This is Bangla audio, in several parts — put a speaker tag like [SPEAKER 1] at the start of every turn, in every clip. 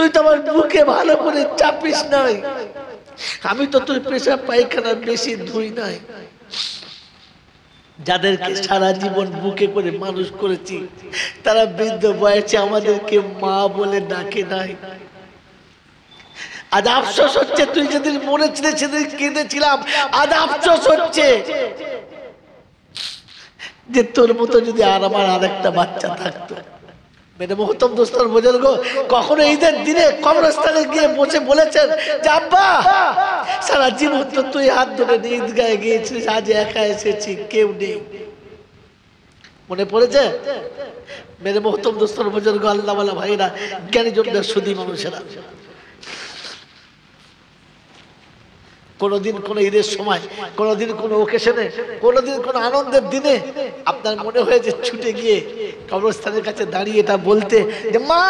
[SPEAKER 1] তুই তো আমার বুকে ভালো করে চাপিস নাই, আমি তো তোর পেশাব পায়খানা বেশি ধুই নাই। যাদেরকে সারা জীবন বুকে করে মানুষ করেছি তারা বৃদ্ধ বয়সে আমাদেরকে মা বলে ডাকে নাই। আজ আফসোস হচ্ছে, তুই যেদিন মরেছিলি সেদিন কেঁদেছিলাম, আজ আফসোস হচ্ছে যে তোর মতো যদি আর আমার আরেকটা বাচ্চা থাকতো। মেরে মোহতম দোস্তর বুজুর্গ কখনো ঈদের দিনে কবরস্থানে গিয়ে বসে বলেছেন যে আব্বা সারা জীবন তো তুই হাত ধরে ঈদগাহে গিয়েছিলিস, আজ একা এসেছি, কেউ নেই। মনে পড়েছে? মেরে মোহতম দোস্তর বুজুর্গ, আল্লাহ ওয়ালা ভাইরা, জ্ঞানী জনদের সুধী মানুষেরা, কোনদিন কোন ঈদের সময়, কোনদিন কোন ওকেশনে, কোনদিন কোন আনন্দের দিনে আপনার মনে হয়েছে ছুটে গিয়ে কবরস্থানের কাছে দাঁড়িয়ে এটা বলতে যে মা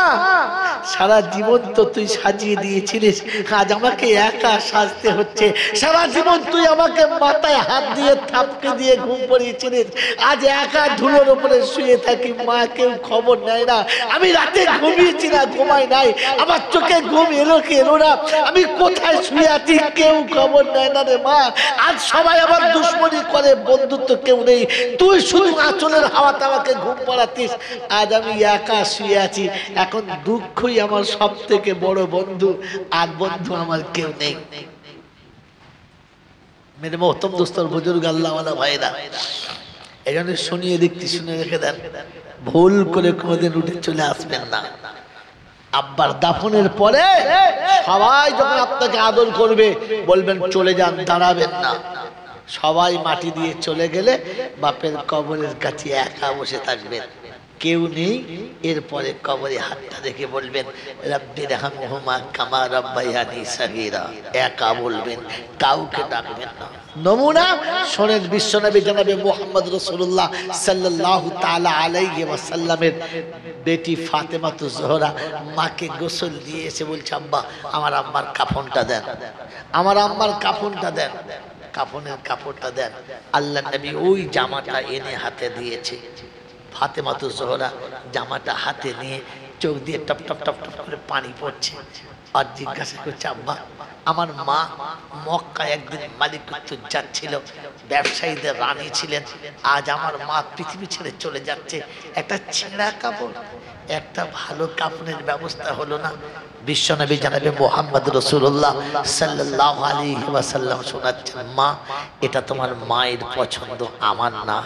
[SPEAKER 1] সারা জীবন তো তুই সাজিয়ে দিয়েছিলিস, আজ আমাকে একা সাজতে হচ্ছে। সারা জীবন তুই আমাকে মাথায় হাত দিয়ে থাপকে দিয়ে ঘুম পড়িয়েছিলিস, আজ একা ধুলোর উপরে শুয়ে থাকি, মা কেউ খবর নেয় না। আমি রাতে ঘুমিয়েছি না, ঘুমাই নাই, আমার চোখে ঘুম এলো কি এলো না, আমি কোথায় শুয়ে আছি কেউ খবর নেয় না রে মা। আজ সবাই আমার দুশ্মনী করে, বন্ধুত্ব কেউ নেই, তুই শুধু আঁচলের হাওয়াতে আমাকে ঘুম পড়াতিস, আজ আমি একা শুয়ে আছি। এখন দুঃখই আমার সব থেকে বড় বন্ধু, আর বন্ধু আমার কেউ নেই। মেরে মোহতম দোস্তর বুজুর্গ, আল্লাহ ওয়ালা ভাইরা, এই জন্য শুনিয়ে দেখতে, শুনে রেখে দেন, ভুল করে কোনোদিন উঠে চলে আসবেন না। আব্বার দাফনের পরে সবাই যখন আপনাকে আদর করবে বলবেন চলে যান, দাঁড়াবেন না। সবাই মাটি দিয়ে চলে গেলে বাপের কবরের কাছে একা বসে থাকবেন, কেউ নেই। এরপরে কবরে হাতটা রেখে বলবেন রাব্বির হামহুমা কামা রাব্বায়ানি সাগীরা, একা বলবেন, কাউকে ডাকবেন না। নমুনা শোনেন, বিশ্বনবী জনাবে মুহাম্মদ রাসূলুল্লাহ সাল্লাল্লাহু তাআলা আলাইহি ওয়াসাল্লামের বেটি ফাতেমাতুজ জোহরা মাকে গোসল দিয়ে এসে বলছে আব্বা আমার আম্মার কাফনটা দেন, আমার আম্মার কাফনটা দেন, কাফনের কাপড়টা দেন। আল্লাহ নবী ওই জামাটা এনে হাতে দিয়েছে। ফাতেমাতুজ জোহরা জামাটা হাতে নিয়ে চোখ দিয়ে টপ টপ টপ টপ করে পানি পড়ছে, আর জিজ্ঞাসা করছে আব্বা আমার মা মক্কায় একদিন মালিকুত্তুর যাচ্ছিল, ব্যবসায়ীদের রানী ছিলেন, আজ আমার মা পৃথিবী ছেড়ে চলে যাচ্ছে, একটা ছেঁড়া কাপড়, একটা ভালো কাপড়ের ব্যবস্থা হলো না। বিশ্বনবী জনাবে মুহাম্মদ রাসূলুল্লাহ সাল্লাল্লাহু আলাইহি ওয়াসাল্লাম শোনাচ্ছেন মা এটা তোমার মায়ের পছন্দ, আমার না,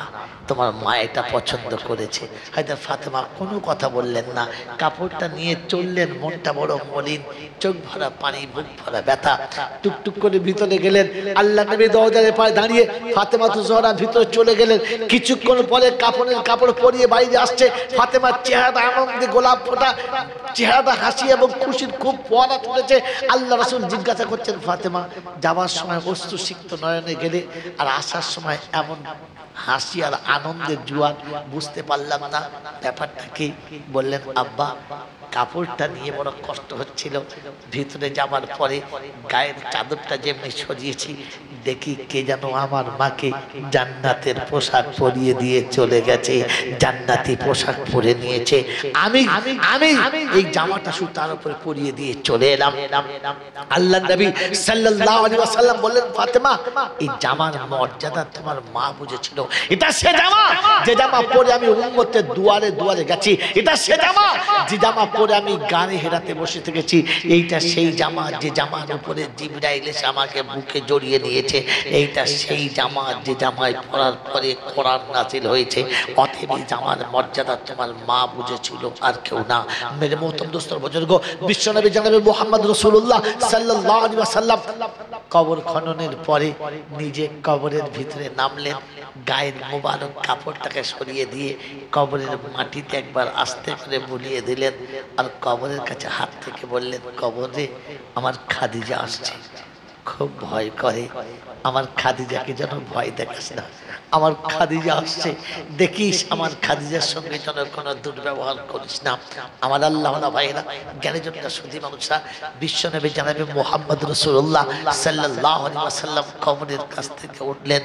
[SPEAKER 1] তোমার মা এটা পছন্দ করেছে। হয়তো ফাতেমা কোনো কথা বললেন না, কাপড়টা নিয়ে চললেন, মনটা বড় মলিন, চোখ ভরা পানি, বুক ভরা ব্যথা, টুকটুক করে ভিতরে গেলেন। আল্লাহ নবী দরজার পাশে দাঁড়িয়ে, ফাতেমাতুজ জোহরা ভিতরে চলে গেলেন। কিছুক্ষণ পরে কাফনের কাপড় পরিয়ে বাইরে আসছে, ফাতেমার চেহারাটা আনন্দে গোলাপ ফোটা, চেহারাটা হাসি এবং খুশির খুব ফোয়ারা তুলেছে। আল্লাহ রাসূল জিজ্ঞাসা করছেন ফাতেমা যাবার সময় অশ্রু সিক্ত নয়নে গেলে, আর আসার সময় এমন হাসি আর আনন্দের জোয়ার, বুঝতে পারলাম না ব্যাপারটা কি। বললেন আব্বা কাপড়টা নিয়ে বড় কষ্ট হচ্ছিল, ভিতরে যাবার পরে গায়ের চাদরটা যেমনি সরিয়েছি দেখি কে যেন আমার মাকে জান্নাতের পোশাক পরিয়ে দিয়ে চলে গেছে, জান্নাতি পোশাক পরে নিয়েছে। আমি আমি এই জামাটা শুধু তার উপরে পরিয়ে দিয়ে চলে এলাম। আল্লাহ নবী সাল্লাল্লাহু আলাইহি ওয়াসাল্লাম বললেন ফাতেমা এই জামার মর্যাদা তোমার মা বুঝেছিল, এটা সে জামা যে জামা পরে আমি উম্মতের দুয়ারে দুয়ারে গেছি, এটা সে জামা যে জামা পরে আমি গানে হেরাতে বসে থেকেছি, এইটা সেই জামা যে জামার উপরে জিবরাইল এসে আমাকে বুকে জড়িয়ে নিয়েছে, এইটা সেই জামা যে জামায় পরার পরে কোরআন নাযিল হয়েছে। অতএব এই জামার মর্যাদা তোমার মা বুঝেছিল, আর কেউ না। মেরে মোহতরম দোস্তর বুজুর্গ, বিশ্বনবী জনাবে মুহাম্মদ রাসূলুল্লাহ সাল্লাল্লাহু আলাইহি ওয়াসাল্লাম কবর খননের পরে নিজে কবরের ভিতরে নামলেন, গায়ের মোবারক কাপড়টাকে সরিয়ে দিয়ে কবরের মাটিতে একবার আস্তে করে বুলিয়ে দিলেন, আর কবরের কাছে হাত থেকে বললেন কবরে আমার খাদিজা আসছে, খুব ভয় করে, আমার খাদিজাকে যেন ভয় দেখাস না, আমার খাদিজা আসছে, দেখিস আমার খাদিজার সঙ্গে যেন কোনো দুর্ব্যবহার করিস না। আমার আল্লাহ ভাইরা, জ্ঞানীজনরা সুধী মানুষরা, বিশ্বনবী জানাবে মুহাম্মদ রাসূলুল্লাহ সাল্লাল্লাহু আলাইহি ওয়াসাল্লাম কবরের কাছ থেকে উঠলেন।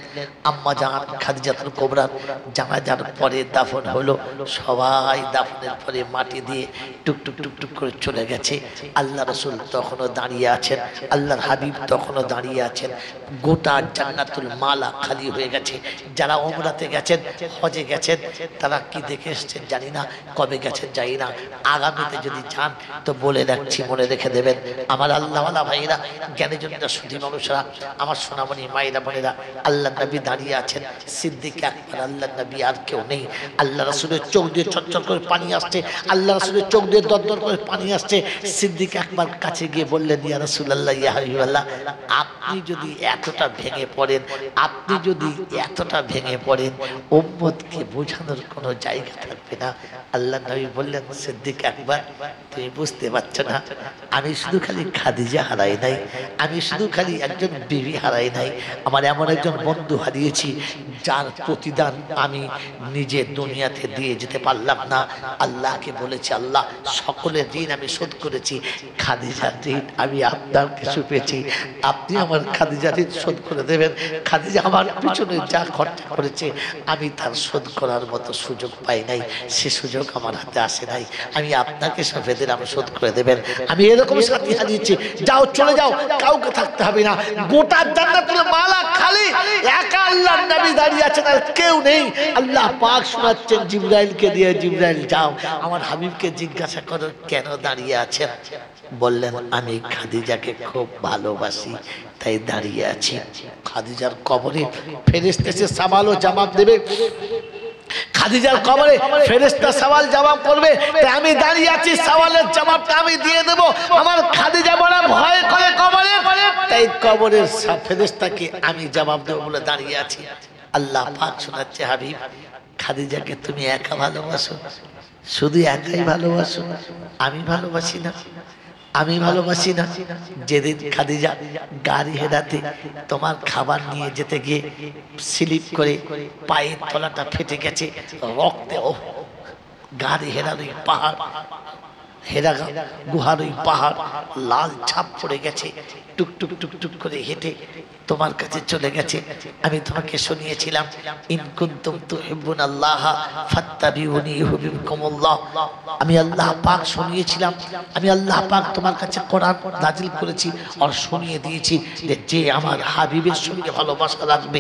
[SPEAKER 1] আম্মা জান খাদিজাতুল কুবরা জানাজার পরে দাফন হলো। সবাই দাফনের পরে মাটি দিয়ে টুকটুক টুকটুক করে চলে গেছে। আল্লাহ রাসূল তখনও দাঁড়িয়ে আছেন, আল্লাহর হাবিব তখনও দাঁড়িয়ে আছেন। গোটা জান্নাতুল মালা খালি হয়ে গেছে। যারা উমরাতে গেছেন, হজে গেছেন, তারা কি দেখে এসেছেন জানি না, কবে গেছেন জানি না। আগামীতে যদি যান তো বলে রাখছি, মনে রেখে দেবেন। আমার আল্লাহওয়ালা ভাইরা, জ্ঞানীজনরা সুধী মানুষরা, আমার সোনামণি মায়েরা বোনেরা, আল্লাহ নবী দাঁড়িয়ে আছেন। সিদ্দিক আকবর আল্লাহ নবী, আর কেউ নেই। আল্লাহ রাসূলের চোখ দিয়ে চরচর করে পানি আসছে, আল্লাহ রাসূলের চোখ দিয়ে দরদর করে পানি আসছে। সিদ্দিক আকবর কাছে গিয়ে বললেন, ইয়া রাসূলুল্লাহ, ইয়া হাবিবাল্লাহ, আপনি যদি এতটা ভেঙে পড়েন, আপনি যদি এতটা ভেঙে পড়েন, উম্মতকে বোঝানোর কোনো জায়গা থাকবে না। আল্লাহ নবী বললেন, সিদ্দিক আকবর, তুমি বুঝতে পারছো না, আমি শুধু খালি খাদিজা হারাই নাই, আমি শুধু খালি একজন বিবি হারাই নাই, আমার এমন একজন বন্ধু হারিয়েছি যার প্রতিদান আমি নিজে দুনিয়াতে দিয়ে যেতে পারলাম না। আল্লাহকে বলেছি, আল্লাহ সকলের ঋণ আমি শোধ করেছি, খাদিজার ঋণ আমি আপনার কিছু পেয়েছি, আপনি আমার খাদিজার ঋণ শোধ করে দেবেন। খাদিজা আমার পিছনে যা খরচা করেছে আমি তার শোধ করার মতো সুযোগ পাই নাই, সে সুযোগ আমার হাতে আসে নাই। আমি আপনাকে সফেদের আমি শোধ করে দেবেন। আমি এরকম সাথী হারিয়েছি, যাও চলে যাও, কাউকে থাকতে হবে না। গোটা জান্নাতুল মালা খালি, একা আল্লাহর নবী দাঁড়িয়ে আছেন, আর কেউ নেই। আল্লাহ পাক শোনাচ্ছেন জিবরাইলকে দিয়ে, জিবরাইল যাও আমার হাবিবকে জিজ্ঞাসা করো কেন দাঁড়িয়ে আছেন। বললেন, আমি খাদিজাকে খুব ভালোবাসি তাই দাঁড়িয়ে আছি। খাদিজার কবরে ফেরেশতা এসে সওয়াল ও জবাব দেবে, খাদিজার কবরে ফেরেশতা সওয়াল জবাব করবে, তাই আমি দাঁড়িয়ে আছি, সওয়ালের জবাবটা আমি দিয়ে দেব। আমার খাদিজা বড় ভয় করে কবরে, তাই কবরের ফেরেশতাকে আমি জবাব দেব বলে দাঁড়িয়ে আছি। আল্লাহ পাক শোনাচ্ছে, হাবিব খাদিজাকে তুমি একা ভালোবাসো, শুধু একাই ভালোবাসো, আমি ভালোবাসি না, আমি ভালোবাসি না। যেদিন খাদিজা গাড়ি হেরাতে তোমার খাবার নিয়ে যেতে গিয়ে স্লিপ করে পায়ের তলাটা ফেটে গেছে, রক্তে গাড়ি হেরার ওই পাহাড়, হেরা গুহার ওই পাহাড় লাল ছাপ পড়ে গেছে, টুকটুক টুকটুক করে হেঁটে তোমার কাছে চলে গেছে। আমি তোমাকে শুনিয়েছিলাম, ইন কুনতুম তুহিব্বুনাল্লাহ ফাত্তাবিউনি ইউহিব্বুকুমুল্লাহ। আমি আল্লাহ পাক শুনিয়েছিলাম, আমি আল্লাহ পাক তোমার কাছে কোরআন নাজিল করেছি আর শুনিয়ে দিয়েছি যে যে আমার হাবিবের সঙ্গে ভালোবাসা রাখবে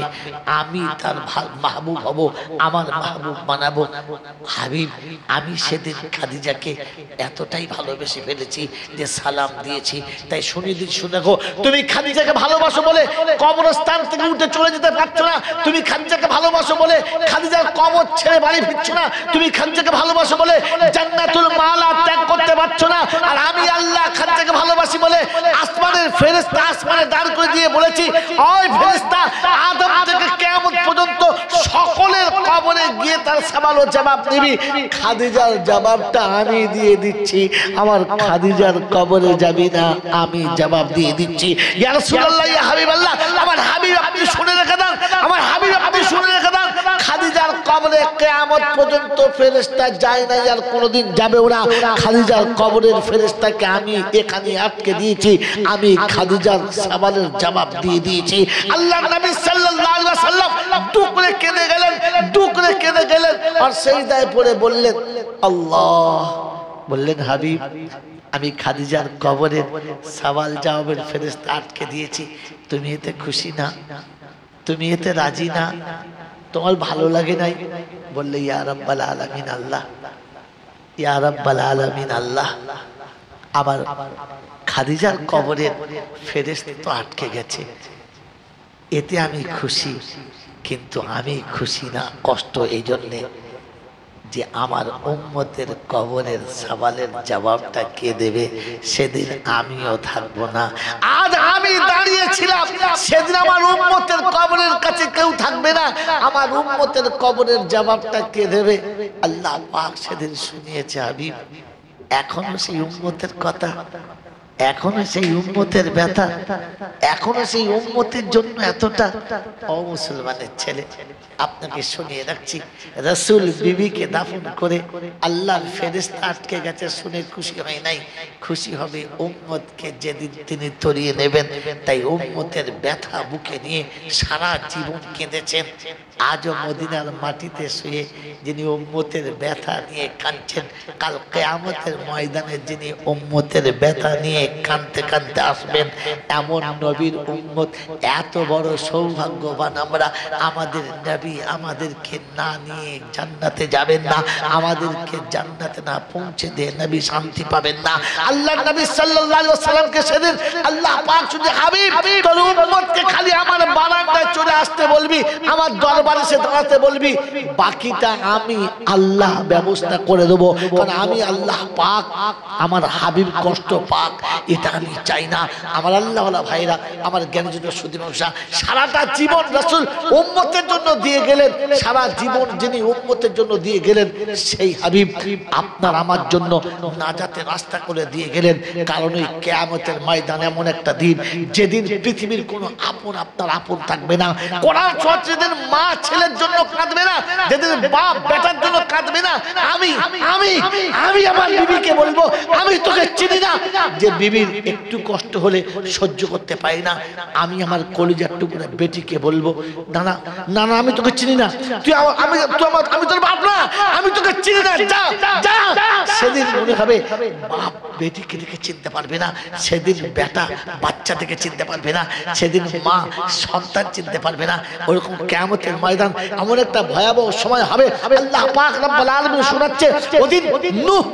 [SPEAKER 1] আমি তার মাহবুব হব, আমার মাহবুব বানাবো। হাবিব, আমি সেদিন খাদিজাকে এতটাই ভালোবেসে ফেলেছি যে সালাম দিয়েছি। তাই শুনিয়ে দিচ্ছি, শুনে গো, তুমি খাদিজাকে ভালোবাসো বলে কবরস্থান থেকে উঠে চলে যেতে পারছো না, তুমি খাদিজাকে ভালোবাসো বলে খাদিজার কবর ছেড়ে বাড়ি ফিরছো না, তুমি খাদিজাকে ভালোবাসো বলে জান্নাতুল মালা ত্যাগ করতে পারছো না। আর আমি আল্লাহ খাদিজাকে ভালোবাসি বলে আসমানের ফেরেশতা আসমানে দাঁড় করে দিয়ে বলেছি, ওই ফেরেশতা আদম থেকে কিয়ামত পর্যন্ত সকলের কবরে গিয়ে তার সওয়াল ও জবাব দিবি। খাদিজার জবাবটা আমি দিয়ে দিচ্ছি, আমার খাদিজার কবরে যাবি না, আমি জবাব দিয়ে দিচ্ছি। ইয়া রাসূলুল্লাহ, ইয়া হাবিবাল্লাহ, আমার হাবিব আপনি শুনে রেখে দেন, আমার হাবিব আপনি শুনে রেখে দেন, খাদিজার কবরে কিয়ামত পর্যন্ত ফেরেশতা যায় না, আর কোনোদিন যাবেও না। খাদিজার কবরের ফেরেশতাকে আমি এখানে আটকে দিয়েছি, আমি খাদিজার সওয়ালের জবাব দিয়ে দিয়েছি। আল্লাহর নবী সাল্লাল্লাহু আলাইহি ওয়াসাল্লাম টুকরে কেঁদে গেলেন, টুকরে কেঁদে গেলেন, আর সিজদায় পড়ে বললেন, আল্লাহ, বললেন হাবিব, আমি খাদিজার কবরের সওয়াল জবাবের ফেরেশতা আটকে দিয়েছি, তুমি এতে খুশি না, তুমি এতে রাজি না, তোমার ভালো লাগে নাই? বললে, ইয়া রাব্বাল আলামিন আল্লাহ, ইয়া রাব্বাল আলামিন আল্লাহ, আবার খাদিজার কবরের ফেরেশতা তো আটকে গেছে, এতে আমি খুশি, কিন্তু আমি খুশি না, কষ্ট এই জন্যে যে আমার উম্মতের কবরের সওয়ালের জবাবটা কে দেবে, সেদিন আমিও থাকবো না। আজ আমি দাঁড়িয়েছিলাম, সেদিন আমার উম্মতের কবরের কাছে কেউ থাকবে না, আমার উম্মতের কবরের জবাবটা কে দেবে? আল্লাহ পাক সেদিন শুনিয়েছে। হাবিব, এখনো সেই উম্মতের কথা এখনো সেই উম্মতের ব্যথা, এখনো সেই উম্মতের জন্য এতটা। ও মুসলমানের ছেলে, আপনাকে শুনিয়ে রাখছি, রাসূল বিবিকে দাফন করে আল্লাহর ফেরেশতা আটকে গেছে শুনে খুশি হয় নাই, খুশি হবে উম্মতকে যেদিন তিনি তরিয়ে নেবেন। তাই উম্মতের ব্যথা বুকে নিয়ে সারা জীবন কেঁদেছেন। আজও মদিনার মাটিতে শুয়ে যিনি উম্মতের ব্যথা নিয়ে কাঁদছেন, কাল কিয়ামতের ময়দানে যিনি উম্মতের ব্যথা নিয়ে কাঁদতে কাঁদতে আসবেন, এমন নবীর উম্মত। এত বড় সৌভাগ্যবান আমরা, আমাদের নবী আমাদেরকে না নিয়ে জান্নাতে যাবেন না, আমাদেরকে জান্নাতে না পৌঁছে দিয়ে নবী শান্তি পাবেন না। আল্লাহর নবী সাল্লাল্লাহু আলাইহি ওয়াসাল্লামকে সেদিন আল্লাহ পাক শুধু হাবিব তোর উম্মতকে খালি আমার বারান্দায় চলে আসতে বলবি, আমার দরবারে এসে দাঁড়াতে বলবি, বাকিটা আমি আল্লাহ ব্যবস্থা করে দেবো। কারণ আমি আল্লাহ পাক আমার হাবিব কষ্ট পাক, এটা আমি চাই না। আমার আল্লাহওয়ালা ভাইরা, আমার জ্ঞানীজন্য সুদীমশা সারাটা জীবন রাসূল উম্মতের জন্য দিয়ে গেলেন, সারা জীবন যিনি উম্মতের জন্য দিয়ে গেলেন সেই হাবিব আপনার আমার জন্য নাজাতের রাস্তা করে দিয়ে গেলেন। কারণ এই কিয়ামতের ময়দান এমন একটা দিন যেদিন পৃথিবীর কোনো আপন আপনার আপন থাকবে না। কোরআন যেদিন মা ছেলের জন্য কাঁদবে না, যেদিন বাপ বেটার জন্য কাঁদবে না, আমি আমি আমি আমার বিবিকে বলবো আমি তোকে চিনি না। যে বিবির একটু কষ্ট হলে সহ্য করতে পারি না, আমি আমার কলিজার টুকরা বেটিকে বলবো না না না না আমি তোকে চিনি না, তুই আমি তোর বাপ না, আমি তোকে চিনি না, যা যা। সেদিন মনে হবে বাপ বেটিকে দেখে চিনতে পারবে না, সেদিন বেটা বাচ্চা থেকে চিনতে পারবে না, সেদিন মা সন্তান চিনতে পারবে না। ওরকম কিয়ামতের ময়দান এমন একটা ভয়াবহ সময় হবে। আল্লাহ পাক রব্বুল আলামিন শোনাচ্ছে, ওদিন নূহ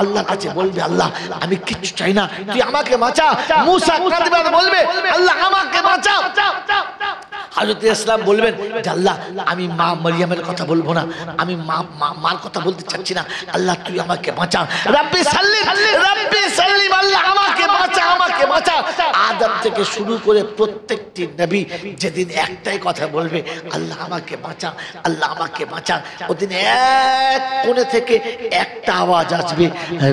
[SPEAKER 1] আল্লাহর কাছে বলবে, আল্লাহ আমি কিচ্ছু চাই না, তুই আমাকে বাঁচা। মুসা কাঁদবে আর বলবে, আল্লাহ আমাকে বাঁচা। হযরত ইসলাম বলবেন যে আল্লাহ আমি মা মরিয়মের কথা বলবো না, আমি মার কথা বলতে চাচ্ছি না, আল্লাহ তুই আমাকে বাঁচা। রব্বি সাল্লিম রব্বি সাল্লিম, আল্লাহ আমাকে বাঁচা আমাকে বাঁচা। আদম থেকে শুরু করে প্রত্যেকটি নবী যেদিন একটাই কথা বলবে, আল্লাহ আমাকে বাঁচা আল্লাহ আমাকে বাঁচা। ওদিন এক কোণে থেকে একটা আওয়াজ আসবে,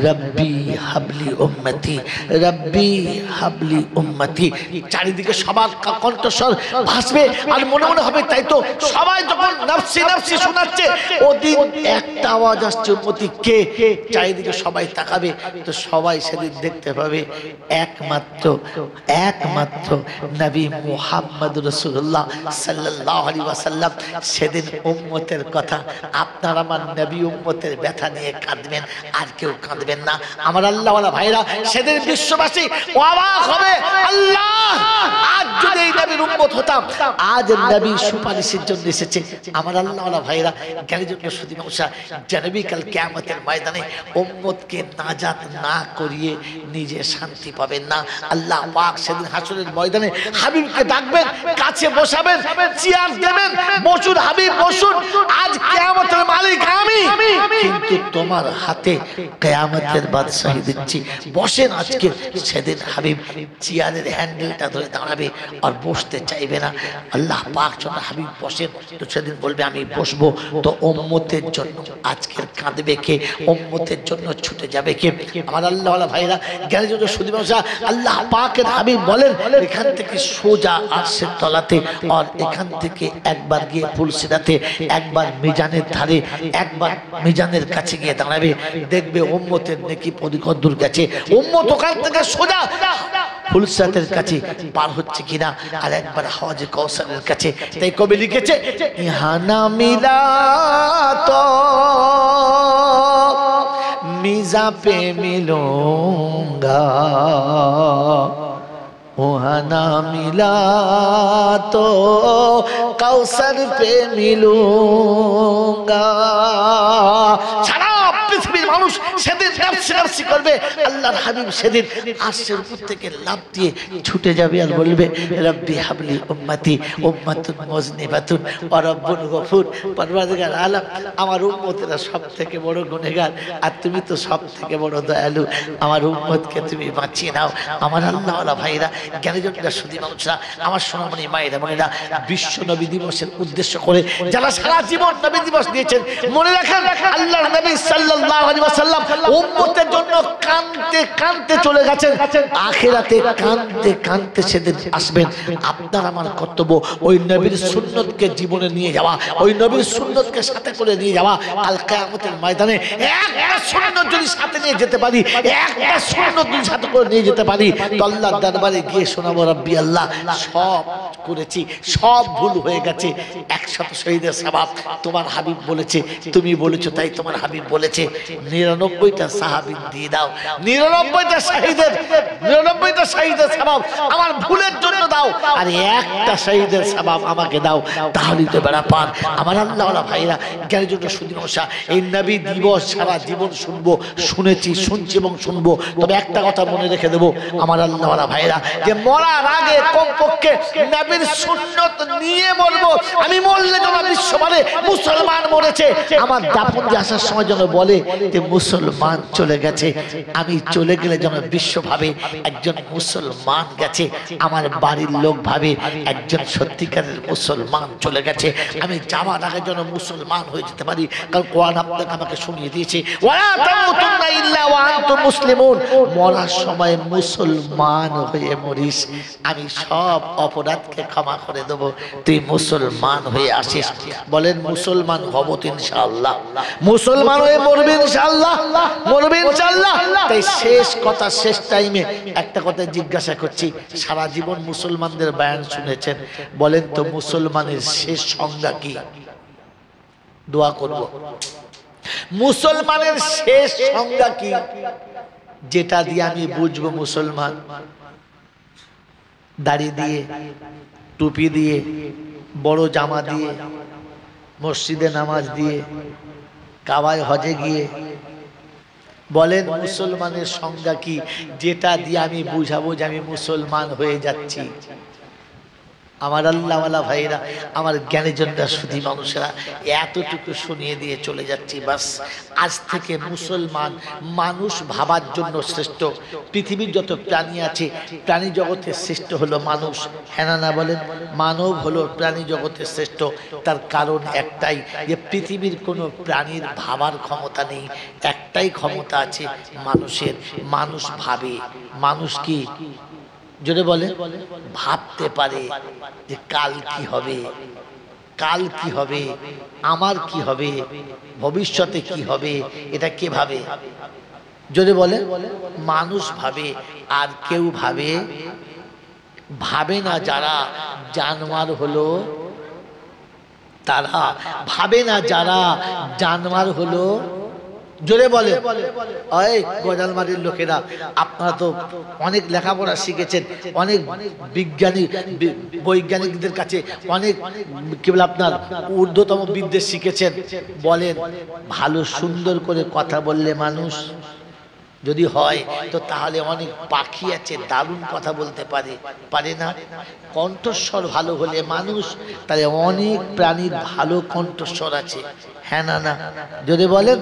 [SPEAKER 1] রব্বি হাবলি উম্মতি রব্বি হাবলি উম্মতি। চারিদিকে সবার কণ্ঠস্বর ভাসবে আর মনে মনে হবে তাই তো সবাই যখন নাফসি নাফসি শোনাচ্ছে, ওদিন একটা আওয়াজ আসছে উম্মতি কে। চারিদিকে সবাই তাকাবে, তো সবাই সেদিন দেখতে পাবে একমাত্র নবী মুহাম্মদ রাসূলুল্লাহ সাল্লাল্লাহু আলাইহি ওয়াসাল্লাম। সেদিন উম্মতের কথা, আপনার আমার নবী উম্মতের ব্যথা নিয়ে কাঁদবেন, আর কেউ কাঁদবেন না। আমার আল্লাহওয়ালা ভাইরা, সেদিন বিশ্ববাসী অবাক হবে, আল্লাহ আজ যদি এই নবীর উম্মত হতাম, আজ নবী সুপারিশের জন্য এসেছে। আমার আল্লাহওয়ালা ভাইরা, জ্ঞানীজন্য সুদীমশা নবী কাল কিয়ামতের ময়দানে উম্মতকে নাজাত না করিয়ে নিজে শান্তি পাবেন না। আল্লাহ পাক সেদিন হাসরের ময়দানে হাবিবকে ডাকবেন, কাছে বসাবেন, চেয়ার দেবেন, বসুন হাবিব বসুন, আজ কিয়ামতের মালিক আমি, কিন্তু তোমার হাতে কিয়ামতের বাদশাহী দিচ্ছি, বসেন আজকে। সেদিন হাবিব চেয়ারের হ্যান্ডেলটা ধরে দাঁড়াবে আর বসতে চাইবে না। আল্লাহ পাক যখন হাবিব বসেন, তো সেদিন বলবে আমি বসবো। তো উম্মতের জন্য আজকের কাঁদবে কে, উম্মতের জন্য ছুটে যাবে কে? আমার আল্লাহওয়ালা ভাইরা, জ্ঞানের জন্য সুদীমশা আল্লাহ পাকের হাবিব বলেন, এখান থেকে সোজা আরশের তলাতে, আর এখান থেকে একবার গিয়ে ফুলসিরাতে, একবার মিজানের ধারে, একবার মিজানের কাছে গিয়ে দাঁড়াবে, দেখবে উম্মতের নেকি কতদূর গেছে। উম্মত ওখান থেকে সোজা ফুলসিরাতের কাছে পার হচ্ছে কিনা, আর একবার হাওজে কাউসারের কাছে। তাই কবি লিখেছে, ইহানা মিলা তো মিজা পে মিলুঙ্গা, वहाँ ना मिला तो कौसर पे मिलूंगा। সারা পৃথিবীর মানুষ সেদিন নাফসি নাফসি করবে। আল্লাহর হাবিব সেদিন আরশের উপর থেকে লাফ দিয়ে ছুটে যাবে আর বলবে, রব্বি হাবলি উম্মতি উম্মাতুন মুজনিবাতুন ওয়া রব্বুন গফুর। পরওয়ারদিগার আলম, আমার উম্মতেরা সব থেকে বড় গুনাহগার, আর তুমি তো সব থেকে বড় দয়ালু, আমার উম্মতকে তুমি বাঁচিয়ে নাও। আমার আল্লাহওয়ালা ভাইরা, জ্ঞানীজনরা সুদীমশা, আমার সোনামণি মায়েরা বোনেরা, বিশ্ব নবী দিবসের উদ্দেশ্য করে যারা সারা জীবন নবী দিবস দিয়েছেন, মনে রাখেন আল্লাহর নবী সাল্লাল্লাহু সাল্লাল্লাহু আলাইহি ওয়াসাল্লাম উম্মতের জন্য কাঁদতে কাঁদতে চলে গেছেন, আখিরাতে কাঁদতে কাঁদতে সেদিন আসবেন। আপনার আমার কর্তব্য ওই নবীর সুন্নতকে জীবনে নিয়ে যাওয়া, ওই নবীর সুন্নতকে সাথে করে নিয়ে যাওয়া। কাল কিয়ামতের ময়দানে একটা সুন্নত যদি সাথে নিয়ে যেতে পারি, একটা সুন্নত যদি সাথে করে নিয়ে যেতে পারি, তো আল্লাহর দরবারে গিয়ে শোনাবো, রব্বি আল্লাহ সব করেছি, সব ভুল হয়ে গেছে, 100 শহীদের সওয়াব তোমার হাবিব বলেছে, তুমি বলেছো তাই তোমার হাবিব বলেছে, 99টা সাহাবী দিয়ে দাও, 99টা শহীদের সওয়াব আমার ভুলের জন্য দাও, আর একটা শহীদের সওয়াব আমাকে দাও, তাহলেই তো বেড়া পার। আমার আল্লাহওয়ালা ভাইরা, জ্ঞানের জন্য সুদিনসা এই নবী দিবস সারা জীবন শুনবো, শুনেছি, শুনছি এবং শুনবো। তবে একটা কথা মনে রেখে দেবো আমার আল্লাহওয়ালা ভাইরা, যে মরার আগে কমপক্ষে নবীর সুন্নত নিয়ে মরবো। আমি মরলে যেন বিশ্ব বলে মুসলমান মরেছে, আমার দাফন দিয়ে আসার সময় যেন বলে যে মুসলমান চলে গেছে। আমি চলে গেলে যেন বিশ্ব ভাবে একজন মুসলমান গেছে, আমার বাড়ির লোক ভাবে একজন সত্যিকারের মুসলমান চলে গেছে। আমি যাওয়ার আগে যেন মুসলমান হয়ে যেতে পারি, কারণ কোরআন আপনাকে আমাকে শুনিয়ে দিয়েছে, ওয়ালা তামুতুন্না ইল্লা ওয়া আনতুম মুসলিমুন, মরার সময় মুসলমান হয়ে মরিস, আমি সব অপরাধকে ক্ষমা করে দেবো, তুই মুসলমান হয়ে আসিস। বলেন মুসলমান হব তো ইনশাআল্লাহ, মুসলমান হয়ে মরবে ইনশাআল্লাহ, মরবে ইনশাআল্লাহ। তাই শেষ কথা, শেষ টাইমে একটা কথা জিজ্ঞাসা করছি, সারা জীবন মুসলমানদের বয়ান শুনেছেন, বলেন তো মুসলমানের শেষ সংজ্ঞা কি? দোয়া করব, মুসলমানের শেষ সংজ্ঞা কি, যেটা দিয়ে আমি বুঝবো মুসলমান? দাড়ি দিয়ে, টুপি দিয়ে, বড় জামা দিয়ে, মসজিদে নামাজ দিয়ে, কাবায় হজে গিয়ে? বলেন মুসলমানের সংজ্ঞা কি, যেটা দিয়ে আমি বুঝাবো যে আমি মুসলমান হয়ে যাচ্ছি? আমার আল্লাহওয়ালা ভাইরা, আমার জ্ঞানের জন্য শুধু মানুষেরা এতটুকু শুনিয়ে দিয়ে চলে যাচ্ছি, বাস। আজ থেকে মুসলমান মানুষ ভাবার জন্য শ্রেষ্ঠ। পৃথিবীর যত প্রাণী আছে, প্রাণী জগতের শ্রেষ্ঠ হলো মানুষ, হ্যাঁ না বলেন? মানব হলো প্রাণী জগতের শ্রেষ্ঠ। তার কারণ একটাই, যে পৃথিবীর কোনো প্রাণীর ভাবার ক্ষমতা নেই, একটাই ক্ষমতা আছে মানুষের, মানুষ ভাবে। মানুষ কি জোরে বলে? ভাবতে পারে যে কাল কি হবে, কাল কি হবে, আমার কি হবে, ভবিষ্যতে কি হবে, এটা কে ভাবে? জোরে বলে? মানুষ ভাবে। আর কেউ ভাবে? ভাবে না। যারা জানোয়ার হলো তারা ভাবে না, যারা জানোয়ার হলো। জোরে বলে? ওই গোজালমারির লোকেরা, আপনারা তো অনেক লেখাপড়া শিখেছেন, অনেক বিজ্ঞানী বৈজ্ঞানিকদের কাছে অনেক কি বলে আপনার ঊর্ধ্বতম বিদ্যে শিখেছেন। বলেন, ভালো সুন্দর করে কথা বললে মানুষ যদি হয়, তো তাহলে অনেক পাখি আছে দারুণ কথা বলতে পারে, পারে না? কণ্ঠস্বর ভালো হলে মানুষ, তাহলে অনেক প্রাণীর ভালো কণ্ঠস্বর আছে, হ্যাঁ না? যদি বলেন,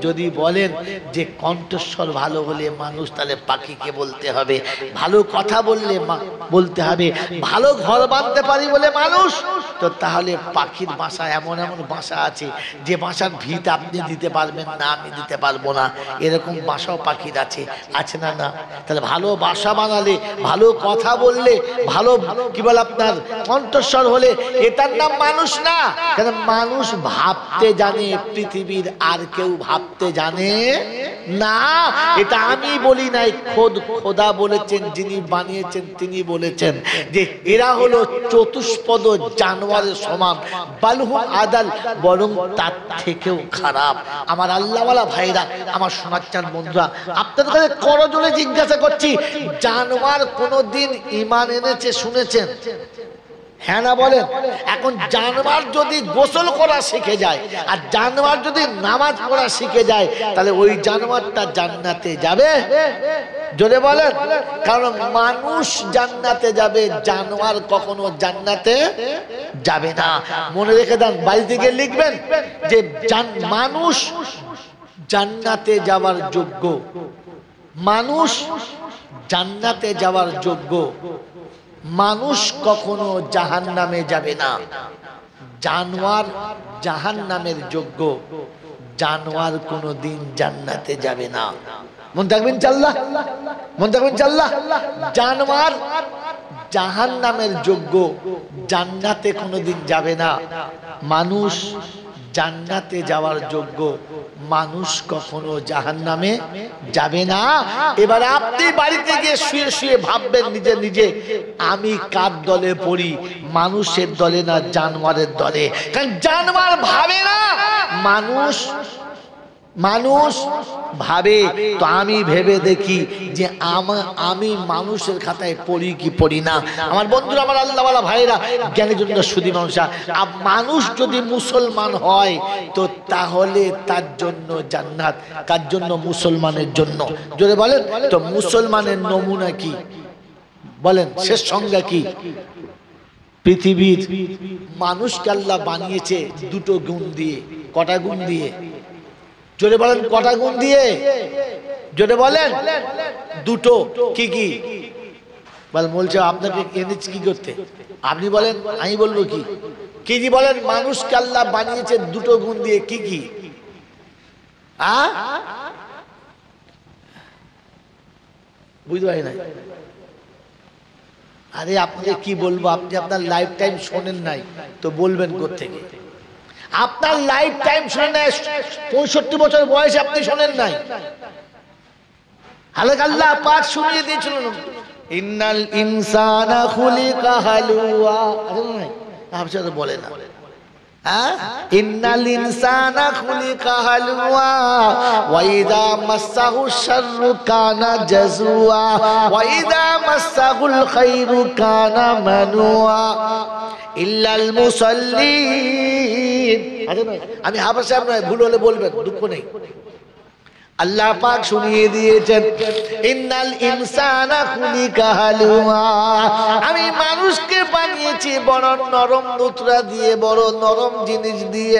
[SPEAKER 1] যদি বলেন যে কণ্ঠস্বর ভালো হলে মানুষ, তাহলে পাখিকে বলতে হবে ভালো কথা বললে বলতে হবে, ভালো ঘর বাঁধতে পারি বলে মানুষ, তো তাহলে পাখির বাসা এমন এমন বাসা আছে যে বাসার ভিত আপনি দিতে পারবেন না, আমি দিতে পারবো না, এরকম বাসাও পাখির আছে, আছে না? না। তাহলে ভালো বাসা বানালে, ভালো কথা বললে, ভালো কি বলে আপনার কণ্ঠস্বর হলে, এটার নাম মানুষ না। কারণ মানুষ ভাবতে জানে, পৃথিবীর আর কেউ ভাবতে জানে না। এটা আমি বলি নাই, খোদা বলেছেন, যিনি বানিয়েছেন তিনি বলেছেন যে এরা হলো চতুষ্পদ জানোয়ারের সমান, বালহুম আদাল, বরং তার থেকেও খারাপ। আমার আল্লাহওয়ালা ভাইরা, আমার সোনাচ্চান বন্ধুরা, আপনাদের কাছে করজোড়ে জিজ্ঞাসা করছি, জানোয়ার কোনোদিন ঈমান এনেছে শুনেছেন? হ্যাঁ না বলেন? এখন জানোয়ার যদি গোসল করা শিখে যায়, আর জানোয়ার যদি নামাজ পড়া শিখে যায়, তাহলে ওই জানোয়ারটা জান্নাতে যাবে? জোরে বলেন? কারণ মানুষ জান্নাতে যাবে, জানোয়ার কখনো জান্নাতে যাবে না। মনে রেখে দেন, বাড়ি থেকে লিখবেন যে মানুষ জান্নাতে যাওয়ার যোগ্য, মানুষ জান্নাতে যাওয়ার যোগ্য, মানুষ কখনো জাহান্নামে যাবে না। জানোয়ার জাহান্নামের যোগ্য, জানোয়ার কোনোদিন জান্নাতে যাবে না। মন থাকবেন চাল্লা, মন থাকবেন চাল্লা। জানোয়ার জাহান্নামের যোগ্য, জান্নাতে কোনোদিন যাবে না। মানুষ জান্নাতে যাওয়ার যোগ্য, মানুষ কখনো জাহান্নামে যাবে না। এবার আপনি বাড়িতে গিয়ে শুয়ে শুয়ে ভাববেন নিজে নিজে, আমি কার দলে পড়ি, মানুষের দলে না জানোয়ারের দলে? কারণ জানোয়ার ভাবে না, মানুষ ভাবে। তো আমি ভেবে দেখি যে আমি মানুষের খাতায় পড়ি কি পড়ি না। আমার বন্ধুরা, আমার আল্লাহওয়ালা ভাইরা, জ্ঞানের জন্য সুধী মানুষরা, মানুষ যদি মুসলমান হয় তো তাহলে তার জন্য জান্নাত। কার জন্য? মুসলমানের জন্য। জোরে বলেন তো, মুসলমানের নমুনা কি বলেন, শেষ সংজ্ঞা কি? পৃথিবীর মানুষকে আল্লাহ বানিয়েছে দুটো গুণ দিয়ে। কটা গুণ দিয়ে? জোরে বলেন, কটা গুণ দিয়ে? জোরে বলেন। দুটো। কি কি বলছে? আপনাকে এনেছি কি করতে? আপনি বলেন, আমি বলবো কি? কি কি বলেন? মানুষকে আল্লাহ বানিয়েছে দুটো গুণ দিয়ে। কি কি? বুঝতে পারি না। আরে আপনাকে কি বলবো, আপনি আপনার লাইফ টাইম শোনেন নাই তো বলবেন কোত্থেকে? আপনার লাইফ টাইম শোনেন নাই, 65 বছর বয়সে আপনি শোনেন নাই। হালাক আল্লাহ পাক শুনিয়ে দিয়েছিল, ইন্নাল ইনসানা খুলিকা হালুয়া। আপনারা বলে না, ইন্নাল ইনসানা খুলিকা হালুয়া ওয়া ইযা মাসসাহু শাররু কানা জাজুয়া ওয়া ইযা মাসসাহুল খায়রু কানা মানুয়া ইল্লাল মুসাল্লিন। আমি হাফেজ সাহেব নয়, ভুল হলে বলবেন, দুঃখ নেই। আল্লাহ পাক শুনিয়ে দিয়েছেন, ইন্নাল ইনসানা খুলিকা হালুয়া, আমি মানুষকে বানিয়েছি বড় নরম নুতরা দিয়ে, বড় নরম জিনিস দিয়ে।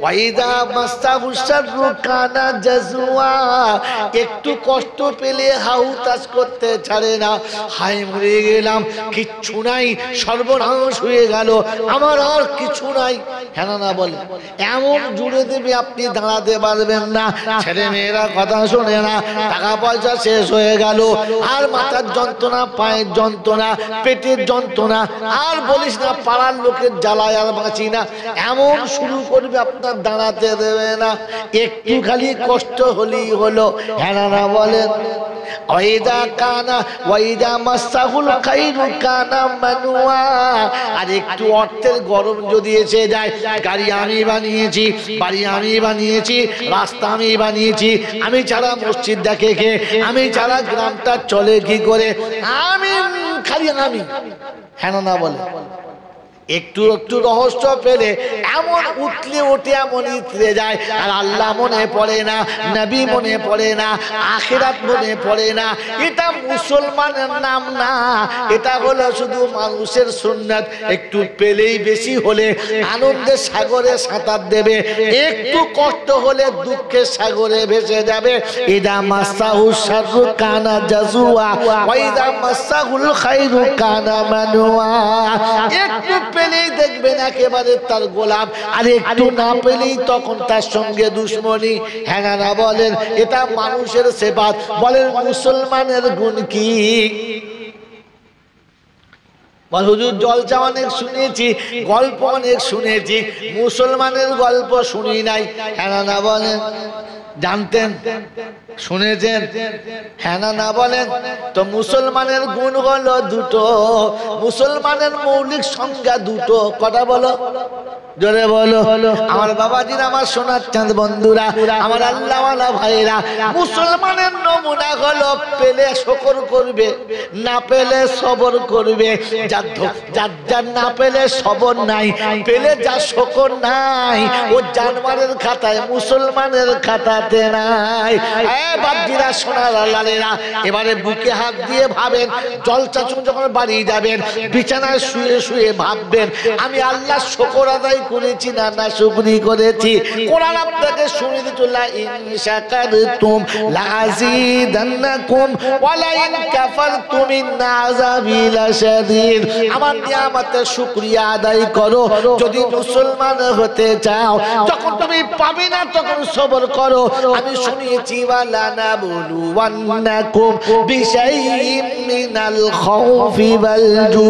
[SPEAKER 1] ওয়াইদা মাসসাহু শাররু কানা জাজুয়া, একটু কষ্ট পেলে হাউতাস করতে ছাড়ে না। হায় মরে গেলাম, কিচ্ছু নাই, সর্বনাশ হয়ে গেল, আমার আর কিছু নাই। হ্যাঁ না বলে, এমন জুড়ে দেবে আপনি দাঁড়াতে পারবেন না। ছেলে মেয়েরা কথা শোনে না, টাকা পয়সা শেষ হয়ে গেল, আর মাথার যন্ত্রণা, পায়ের যন্ত্রণা, পেটের যন্ত্রণা, আর বলিস না, পাড়ার লোকের জ্বালায় আর বাঁচি না, এমন শুরু করবে, আপনার দাঁড়াতে দেবে না। একটু খালি কষ্ট হলেই হলো। হ্যাঁ না বলেন, ওয়াইদা কানা ওয়াইদা মাসসাহুল খায়রু কানা মানুয়া, আর একটু অর্থের গরম যদি এসে যায়, গাড়ি আমি বানিয়েছি, বাড়ি আমি বানিয়েছি, রাস্তা আমি বানিয়েছি, আমি ছাড়া মসজিদ দেখে কে, আমি ছাড়া গ্রামটা চলে কি করে, আমি খালি আমি। হ্যাঁ না বলে, একটু একটু রহস্য পেলে এমন উঠলে ওঠে, এমন ইতরে যায়, আর আল্লাহ মনে পড়ে না, নবী মনে পড়ে না, আখিরাত মনে পড়ে না। এটা মুসলমানের নাম না, এটা হলো শুধু মানুষের সুন্নাত। একটু পেলেই বেশি হলে আনন্দের সাগরে সাঁতার দেবে, একটু কষ্ট হলে দুঃখের সাগরে ভেসে যাবে। ইদা মাসসাহু শাররু কানা জাজুয়া ওয়া ইদা মাসসাহুল খায়রু কানা মানুয়া, একটু পেলেই দেখবেন একেবারে তার গোলাম, আর একটু না পেলেই তখন তার সঙ্গে দুশ্মনী। হ্যাঁ না বলেন, এটা মানুষের সেবাত। বলেন মুসলমানের গুণ কি? বল হুজুর, জলসা অনেক শুনেছি, গল্প অনেক শুনেছি, মুসলমানের গল্প শুনি নাই। হ্যাঁ না বলেন, জানতেন, শুনেছেন? হ্যাঁ না বলেন তো, মুসলমানের গুণ হলো দুটো, মুসলমানের মৌলিক সংজ্ঞা দুটো। কটা বলো? জোরে বলো। আমার বাবাজিরা, আমার সোনার চাঁদ বন্ধুরা, আমার আল্লাহওয়ালা ভাইরা, মুসলমানের নমুনা হলো পেলে শকর করবে, না পেলে সবর করবে। যার না পেলে সবর নাই, পেলে যা শকর নাই, ও জানোয়ারের খাতায় মুসলমানের খাতা বেড়াতে নাই। বাপজিরা সোনার লালেরা, এবারে বুকে হাত দিয়ে ভাবেন, জলসা যখন বাড়ি যাবেন বিছানায় শুয়ে শুয়ে ভাববেন আমি আল্লাহ শুকর আদায় করেছি না না শুকরি করেছি। কোরআন আপনাকে শুনিয়ে দিত লা ইন শাকারতুম লাযিদান্নাকুম ওয়া লা ইন কাফারতুম ইন্না আযাবি লাশাদীদ। আমার নিয়ামতের শুকরিয়া আদায় করো যদি মুসলমান হতে চাও। যখন তুমি পাবে না তখন সবর করো। আমি শুনিয়েছি ওয়ালা নাবলুওয়ান্নাকুম বিশাইইন মিনাল খাউফি ওয়াল জু